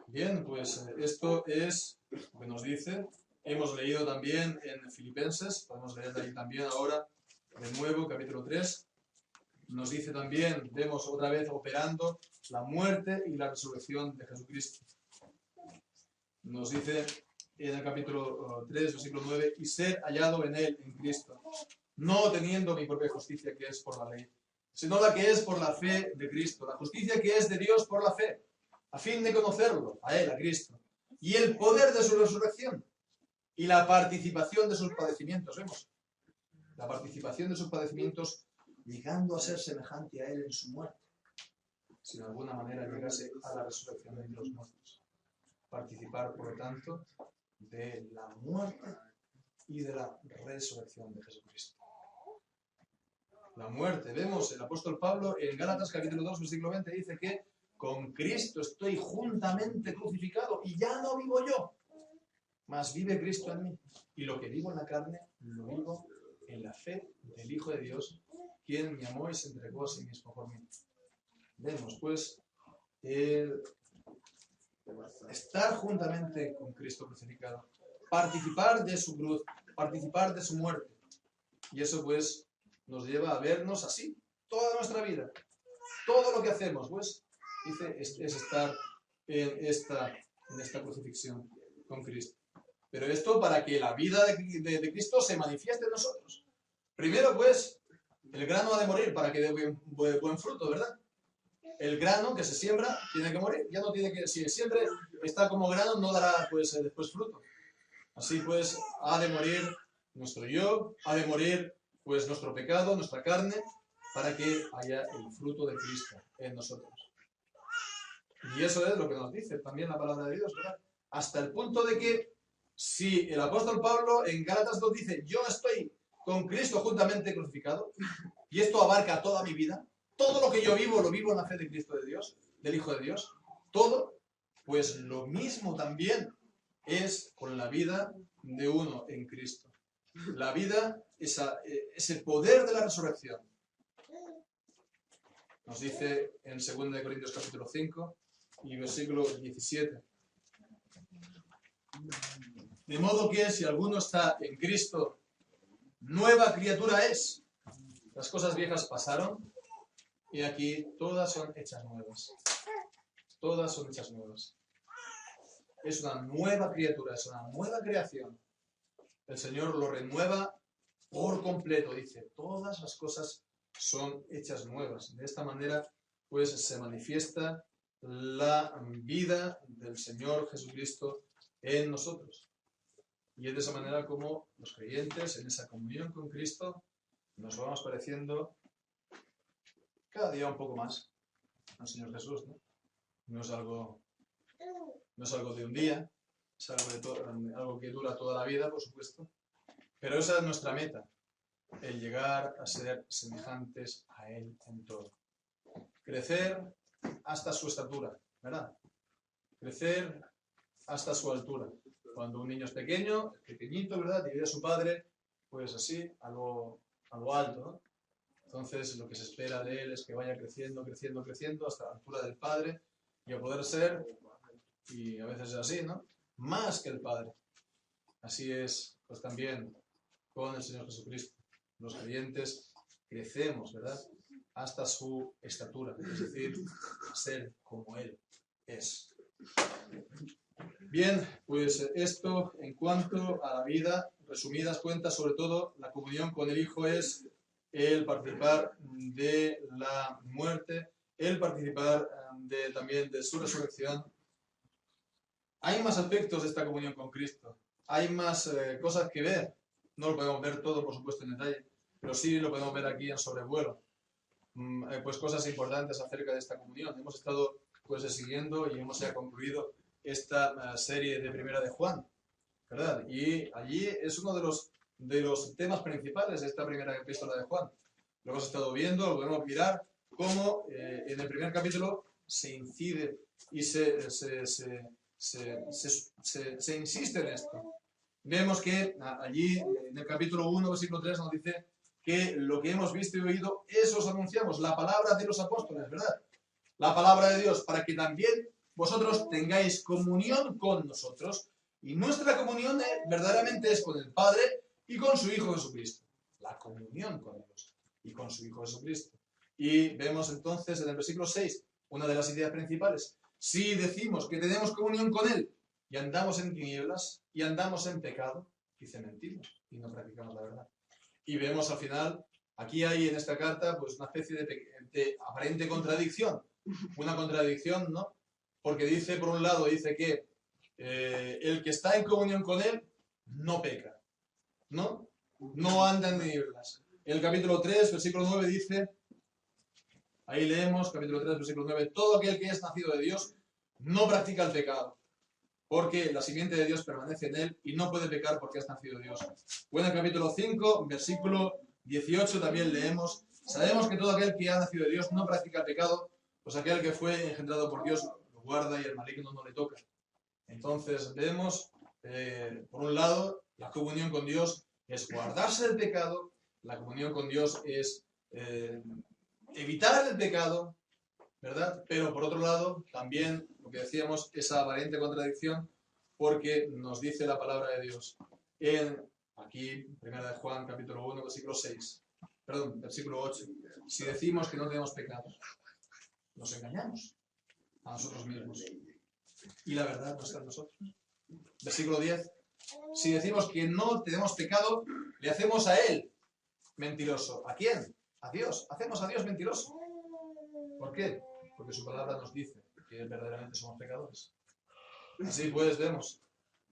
Bien, pues esto es lo que nos dice. Hemos leído también en Filipenses, podemos leer ahí también ahora de nuevo, capítulo 3. Nos dice también, vemos otra vez operando la muerte y la resurrección de Jesucristo. Nos dice en el capítulo 3, versículo 9, y ser hallado en Él, en Cristo, no teniendo mi propia justicia que es por la ley, sino la que es por la fe de Cristo, la justicia que es de Dios por la fe, a fin de conocerlo, a Él, a Cristo, y el poder de su resurrección, y la participación de sus padecimientos. Vemos, la participación de sus padecimientos llegando a ser semejante a Él en su muerte, si de alguna manera llegase a la resurrección de los muertos. Participar, por lo tanto, de la muerte y de la resurrección de Jesucristo. La muerte, vemos, el apóstol Pablo en Gálatas capítulo 2, versículo 20, dice que con Cristo estoy juntamente crucificado y ya no vivo yo, mas vive Cristo en mí. Y lo que vivo en la carne, lo vivo en la fe del Hijo de Dios, quien me amó y se entregó a sí mismo por mí. Vemos, pues, estar juntamente con Cristo crucificado, participar de su cruz, participar de su muerte. Y eso, pues, nos lleva a vernos así toda nuestra vida. Todo lo que hacemos, pues, dice, es estar en esta crucifixión con Cristo. Pero esto para que la vida de Cristo se manifieste en nosotros. Primero, pues, el grano ha de morir para que dé buen fruto, ¿verdad? El grano que se siembra tiene que morir. Ya no tiene que, si siempre está como grano, no dará, pues, después fruto. Así, pues, ha de morir nuestro yo, ha de morir, pues, nuestro pecado, nuestra carne, para que haya el fruto de Cristo en nosotros. Y eso es lo que nos dice también la palabra de Dios, ¿verdad? Hasta el punto de que si el apóstol Pablo en Gálatas 2 dice, yo estoy con Cristo juntamente crucificado, y esto abarca toda mi vida, todo lo que yo vivo, lo vivo en la fe de Cristo de Dios, del Hijo de Dios, todo, pues lo mismo también es con la vida de uno en Cristo. La vida es el poder de la resurrección. Nos dice en 2 Corintios capítulo 5 y versículo 17. De modo que si alguno está en Cristo, nueva criatura es. Las cosas viejas pasaron y aquí todas son hechas nuevas. Todas son hechas nuevas. Es una nueva criatura, es una nueva creación. El Señor lo renueva por completo. Dice, todas las cosas son hechas nuevas. De esta manera, pues, se manifiesta la vida del Señor Jesucristo en nosotros. Y es de esa manera como los creyentes, en esa comunión con Cristo, nos vamos pareciendo cada día un poco más al Señor Jesús, ¿no? No es algo de un día, es algo que dura toda la vida, por supuesto. Pero esa es nuestra meta, el llegar a ser semejantes a Él en todo. Crecer hasta su estatura, ¿verdad? Crecer hasta su altura. Cuando un niño es pequeñito, ¿verdad? Y ve a su padre, pues así, a lo alto, ¿no? Entonces, lo que se espera de él es que vaya creciendo, creciendo, creciendo hasta la altura del Padre y a poder ser, y a veces es así, ¿no? Más que el Padre. Así es, pues también con el Señor Jesucristo. Los creyentes crecemos, ¿verdad? Hasta su estatura, es decir, a ser como Él es. Bien, pues esto en cuanto a la vida, resumidas cuentas, sobre todo la comunión con el Hijo es el participar de la muerte, el participar también de su resurrección. Hay más aspectos de esta comunión con Cristo, hay más cosas que ver. No lo podemos ver todo, por supuesto, en detalle, pero sí lo podemos ver aquí en sobrevuelo. Pues cosas importantes acerca de esta comunión. Hemos estado pues siguiendo y hemos ya concluido esta serie de Primera de Juan, ¿verdad? Y allí es uno de los temas principales de esta primera epístola de Juan. Lo hemos estado viendo, lo podemos mirar cómo en el primer capítulo se incide y se insiste en esto. Vemos que allí en el capítulo 1, versículo 3 nos dice que lo que hemos visto y oído, eso os anunciamos, la palabra de los apóstoles, ¿verdad? La palabra de Dios, para que también vosotros tengáis comunión con nosotros. Y nuestra comunión verdaderamente es con el Padre y con su Hijo Jesucristo. La comunión con Dios y con su Hijo Jesucristo. Y vemos entonces en el versículo 6 una de las ideas principales. Si decimos que tenemos comunión con Él y andamos en tinieblas y andamos en pecado, dice mentimos y no practicamos la verdad. Y vemos al final, aquí hay en esta carta pues una especie de aparente contradicción. Una contradicción, ¿no? Porque dice, por un lado, dice que el que está en comunión con Él no peca, ¿no? No anda en tinieblas. El capítulo 3, versículo 9 dice, ahí leemos, capítulo 3, versículo 9, todo aquel que es nacido de Dios no practica el pecado, porque la simiente de Dios permanece en él y no puede pecar porque es nacido de Dios. O en el capítulo 5, versículo 18 también leemos, sabemos que todo aquel que ha nacido de Dios no practica el pecado, pues aquel que fue engendrado por Dios lo guarda y el maligno no le toca. Entonces vemos, por un lado, la comunión con Dios es guardarse del pecado, la comunión con Dios es evitar el pecado, ¿verdad? Pero por otro lado, también, lo que decíamos, esa aparente contradicción, porque nos dice la palabra de Dios en, aquí, 1 de Juan, capítulo 1, versículo 6, perdón, versículo 8, si decimos que no tenemos pecados, nos engañamos a nosotros mismos y la verdad no está en nosotros. Versículo 10, si decimos que no tenemos pecado, le hacemos a él mentiroso. ¿A quién? A Dios. Hacemos a Dios mentiroso. ¿Por qué? Porque su palabra nos dice que verdaderamente somos pecadores. Así pues vemos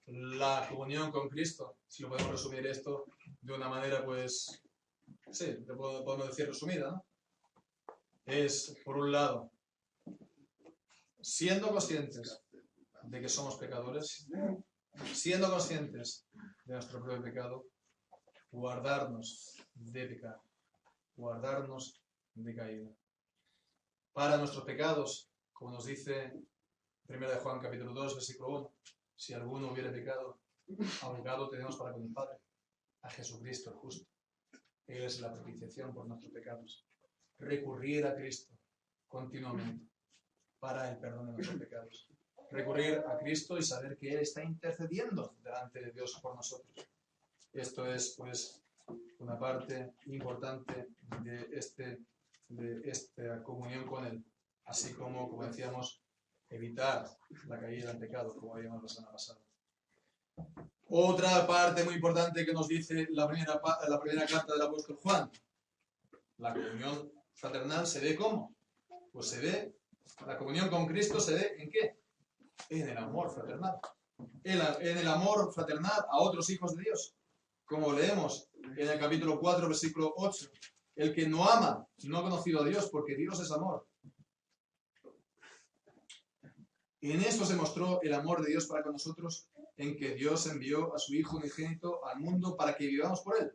la comunión con Cristo, si lo podemos resumir esto de una manera, pues, sí, podemos decir resumida, ¿no? Es, por un lado, siendo conscientes de que somos pecadores, siendo conscientes de nuestro propio pecado, guardarnos de pecar, guardarnos de caída. Para nuestros pecados, como nos dice 1 de Juan capítulo 2, versículo 1, si alguno hubiere pecado, abogado tenemos para con el Padre, a Jesucristo el justo. Él es la propiciación por nuestros pecados. Recurrir a Cristo continuamente para el perdón de nuestros pecados. Recurrir a Cristo y saber que Él está intercediendo delante de Dios por nosotros. Esto es, pues, una parte importante de esta comunión con Él, así como decíamos, evitar la caída en pecado, como habíamos la semana pasada. Otra parte muy importante que nos dice la primera carta del apóstol Juan, la comunión fraternal se ve ¿cómo? Pues se ve, la comunión con Cristo se ve ¿en qué? En el amor fraternal. En el amor fraternal a otros hijos de Dios. Como leemos en el capítulo 4, versículo 8, el que no ama no ha conocido a Dios porque Dios es amor. En esto se mostró el amor de Dios para con nosotros, en que Dios envió a su Hijo unigénito al mundo para que vivamos por Él.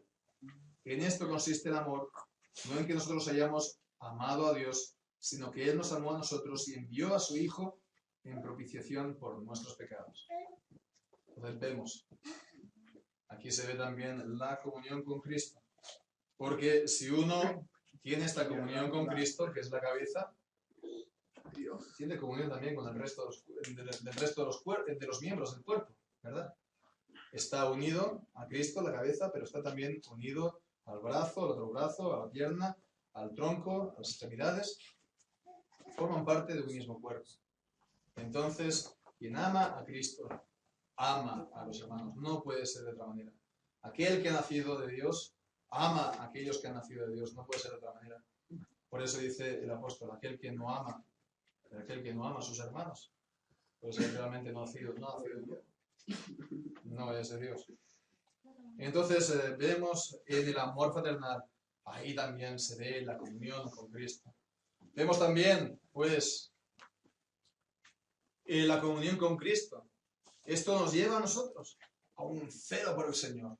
En esto consiste el amor, no en que nosotros hayamos amado a Dios, sino que Él nos amó a nosotros y envió a su Hijo en propiciación por nuestros pecados. Entonces vemos, aquí se ve también la comunión con Cristo. Porque si uno tiene esta comunión con Cristo, que es la cabeza, tiene comunión también con el resto de los miembros del cuerpo, ¿verdad? Está unido a Cristo, la cabeza, pero está también unido al brazo, al otro brazo, a la pierna, al tronco, a las extremidades. Forman parte de un mismo cuerpo. Entonces, quien ama a Cristo, ama a los hermanos. No puede ser de otra manera. Aquel que ha nacido de Dios, ama a aquellos que han nacido de Dios. No puede ser de otra manera. Por eso dice el apóstol, aquel que no ama a sus hermanos, pues él realmente no ha nacido de Dios. No es de Dios. Entonces vemos en el amor fraternal, ahí también se ve la comunión con Cristo. Vemos también, pues, la comunión con Cristo. Esto nos lleva a nosotros a un celo por el Señor,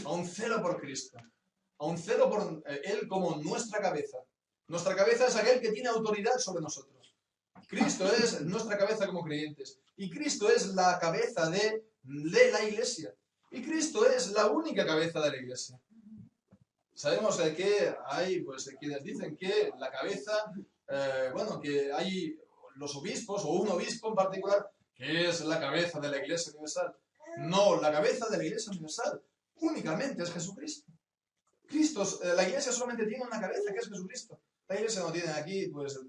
a un celo por Cristo, a un celo por Él como nuestra cabeza. Nuestra cabeza es aquel que tiene autoridad sobre nosotros. Cristo es nuestra cabeza como creyentes. Y Cristo es la cabeza de la Iglesia. Y Cristo es la única cabeza de la Iglesia. Sabemos que hay pues quienes dicen que la cabeza, que hay los obispos o un obispo en particular que es la cabeza de la Iglesia Universal. No, la cabeza de la Iglesia Universal únicamente es Jesucristo. La Iglesia solamente tiene una cabeza, que es Jesucristo. La Iglesia no tiene aquí pues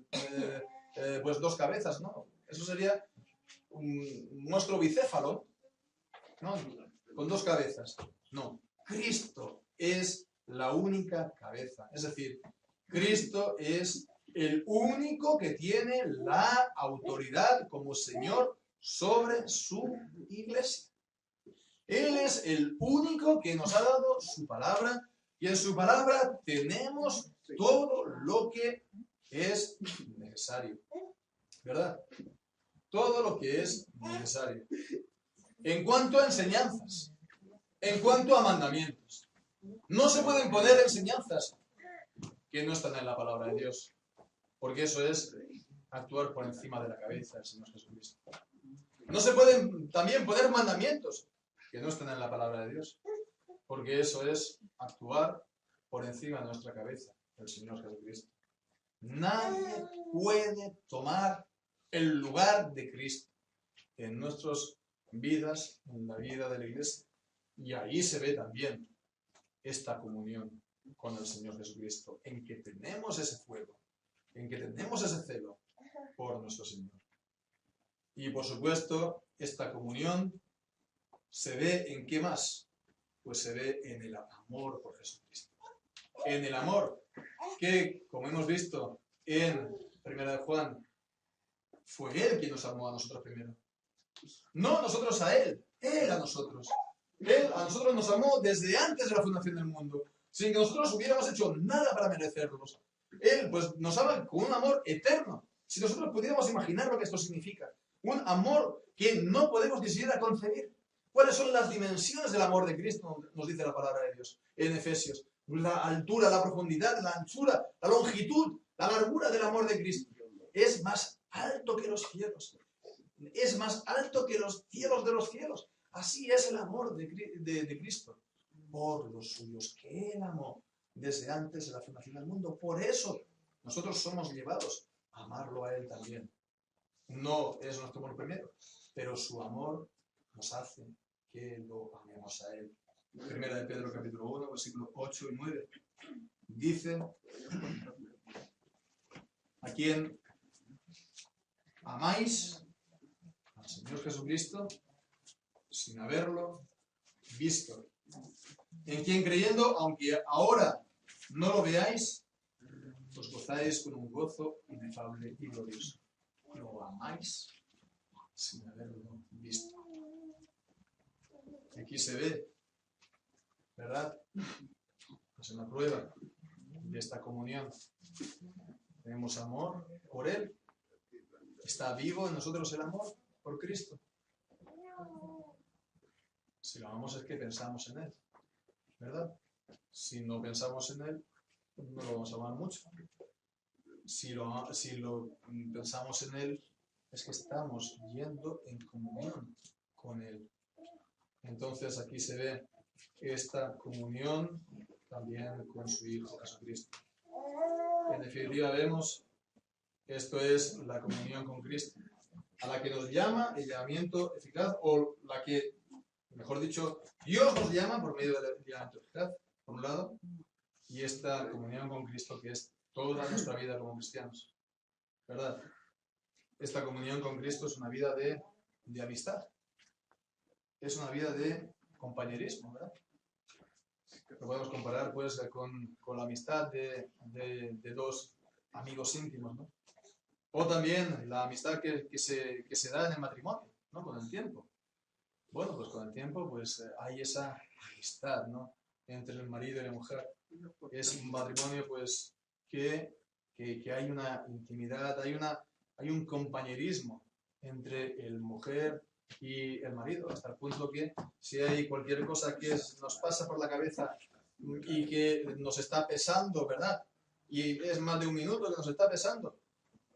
dos cabezas, ¿no? Eso sería nuestro bicéfalo, ¿no? Con dos cabezas. No, Cristo es la única cabeza. Es decir, Cristo es el único que tiene la autoridad como Señor sobre su Iglesia. Él es el único que nos ha dado su palabra Y en su palabra tenemos todo lo que es necesario, ¿verdad? Todo lo que es necesario. En cuanto a enseñanzas, en cuanto a mandamientos, no se pueden poner enseñanzas que no están en la palabra de Dios, porque eso es actuar por encima de la cabeza del Señor Jesucristo. No se pueden también poner mandamientos que no están en la palabra de Dios, porque eso es actuar por encima de nuestra cabeza del Señor Jesucristo. Nadie puede tomar el lugar de Cristo en nuestras vidas, en la vida de la iglesia. Y ahí se ve también esta comunión con el Señor Jesucristo, en que tenemos ese fuego, en que tenemos ese celo por nuestro Señor. Y por supuesto, esta comunión se ve en qué más, pues se ve en el amor por Jesucristo. En el amor que, como hemos visto en 1 de Juan, fue Él quien nos amó a nosotros primero. No nosotros a Él, Él a nosotros. Él a nosotros nos amó desde antes de la fundación del mundo, sin que nosotros hubiéramos hecho nada para merecerlos. Él pues nos ama con un amor eterno. Si nosotros pudiéramos imaginar lo que esto significa, un amor que no podemos ni siquiera concebir. ¿Cuáles son las dimensiones del amor de Cristo? Nos dice la palabra de Dios en Efesios. La altura, la profundidad, la anchura, la longitud, la largura del amor de Cristo. Es más alto que los cielos. Es más alto que los cielos de los cielos. Así es el amor de Cristo por los suyos, que Él amó desde antes de la fundación del mundo. Por eso nosotros somos llevados a amarlo a Él también. No es nuestro amor primero, pero su amor nos hace que lo amemos a Él. Primera de Pedro capítulo 1, versículos 8 y 9. Dice: a quien amáis al Señor Jesucristo sin haberlo visto, en quien creyendo, aunque ahora no lo veáis, os gozáis con un gozo inefable y glorioso. Lo amáis sin haberlo visto. Aquí se ve, ¿verdad? Pues en la prueba de esta comunión tenemos amor por Él. ¿Está vivo en nosotros el amor por Cristo? Si lo amamos es que pensamos en Él, ¿verdad? Si no pensamos en Él, no lo vamos a amar mucho. Si lo pensamos en Él, es que estamos yendo en comunión con Él. Entonces aquí se ve esta comunión también con su Hijo Jesucristo. En definitiva vemos que esto es la comunión con Cristo, a la que nos llama el llamamiento eficaz, o la que, mejor dicho, Dios nos llama por medio del llamamiento eficaz, por un lado, y esta comunión con Cristo que es toda nuestra vida como cristianos, ¿verdad? Esta comunión con Cristo es una vida de amistad, es una vida de compañerismo, ¿verdad? Lo podemos comparar pues con la amistad de dos amigos íntimos, ¿no? O también la amistad que se da en el matrimonio, ¿no? Con el tiempo. Bueno, pues con el tiempo pues hay esa amistad, ¿no? Entre el marido y la mujer. Es un matrimonio pues que hay una intimidad, hay un compañerismo entre el mujer y el marido, hasta el punto que si hay cualquier cosa que nos pasa por la cabeza y que nos está pesando, ¿verdad? Y es más de un minuto que nos está pesando,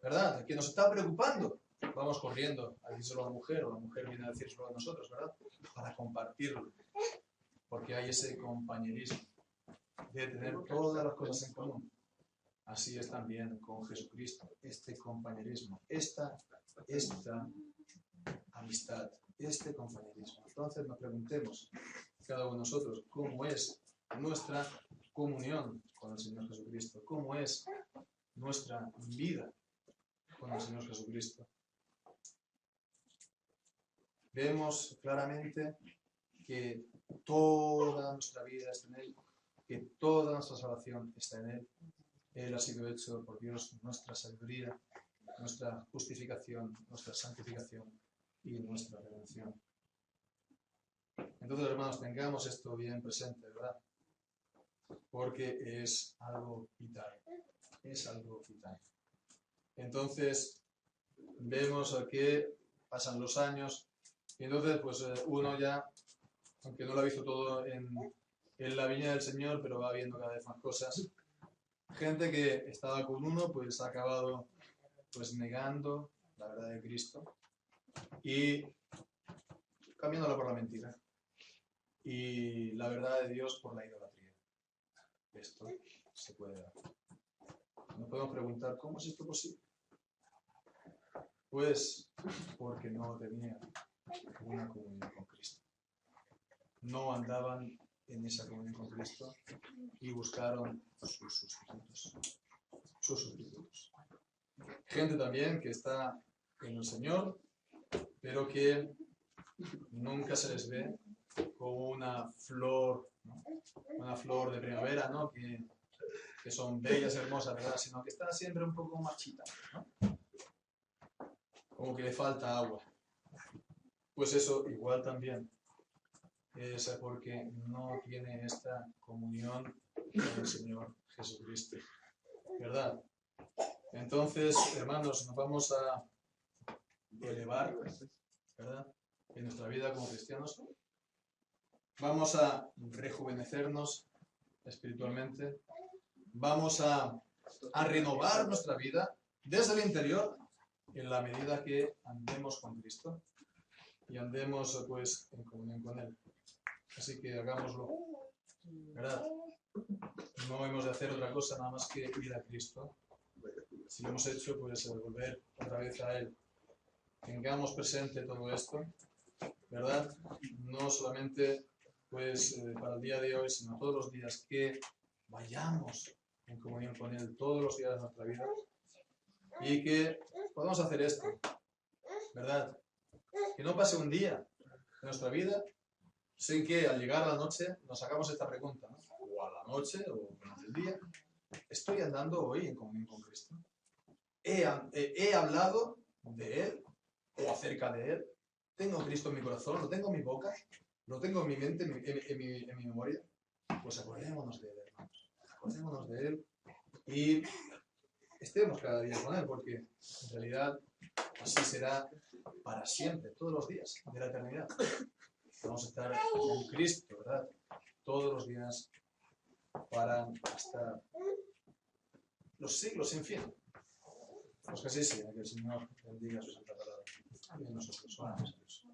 ¿verdad? Que nos está preocupando, vamos corriendo a decírselo a la mujer, o la mujer viene a decírselo a nosotros, ¿verdad? Para compartirlo, porque hay ese compañerismo de tener todas las cosas en común. Así es también con Jesucristo, este compañerismo, esta amistad, este compañerismo. Entonces nos preguntemos, cada uno de nosotros, ¿cómo es nuestra comunión con el Señor Jesucristo? ¿Cómo es nuestra vida con el Señor Jesucristo? Vemos claramente que toda nuestra vida está en Él, que toda nuestra salvación está en Él. Él ha sido hecho por Dios nuestra sabiduría, nuestra justificación, nuestra santificación y nuestra redención. Entonces, hermanos, tengamos esto bien presente, ¿verdad? porque es algo vital. Es algo vital. Entonces, vemos que pasan los años y entonces pues uno ya, aunque no lo ha visto todo en la viña del Señor, pero va viendo cada vez más cosas. Gente que estaba con uno pues ha acabado pues negando la verdad de Cristo y cambiándola por la mentira y la verdad de Dios por la idolatría. Esto se puede dar. Nos podemos preguntar, ¿cómo es esto posible? Pues porque no tenían una comunión con Cristo. No andaban en esa comunión con Cristo y buscaron sus sustitutos. Sus sustitutos. Gente también que está en el Señor, pero que nunca se les ve como una flor, ¿no? Una flor de primavera, ¿no? Que son bellas, hermosas, ¿verdad? Sino que están siempre un poco marchitas, ¿no? Como que le falta agua. Pues eso igual también es porque no tiene esta comunión con el Señor Jesucristo, ¿verdad? Entonces, hermanos, nos vamos a elevar, ¿verdad? En nuestra vida como cristianos. Vamos a rejuvenecernos espiritualmente. Vamos a renovar nuestra vida desde el interior en la medida que andemos con Cristo y andemos pues en comunión con Él. Así que hagámoslo, ¿verdad? No hemos de hacer otra cosa nada más que ir a Cristo. Si lo hemos hecho, pues volver otra vez a Él. Tengamos presente todo esto, ¿verdad? No solamente pues para el día de hoy, sino todos los días, que vayamos en comunión con Él todos los días de nuestra vida y que podamos hacer esto, ¿verdad? Que no pase un día de nuestra vida sin que al llegar a la noche nos hagamos esta pregunta, ¿no? O a la noche o durante el día, ¿estoy andando hoy en comunión con Cristo? ¿He hablado de Él o acerca de Él? ¿Tengo a Cristo en mi corazón? ¿Lo tengo en mi boca? ¿Lo tengo en mi mente, en mi memoria? Pues acordémonos de Él, hermanos. Acordémonos de Él y estemos cada día con Él, porque en realidad así será para siempre, todos los días de la eternidad. Vamos a estar con Cristo, ¿verdad? Todos los días para hasta los siglos sin fin. Pues que así sea, que el Señor bendiga su santa palabra. Y nosotros, oramos a Dios.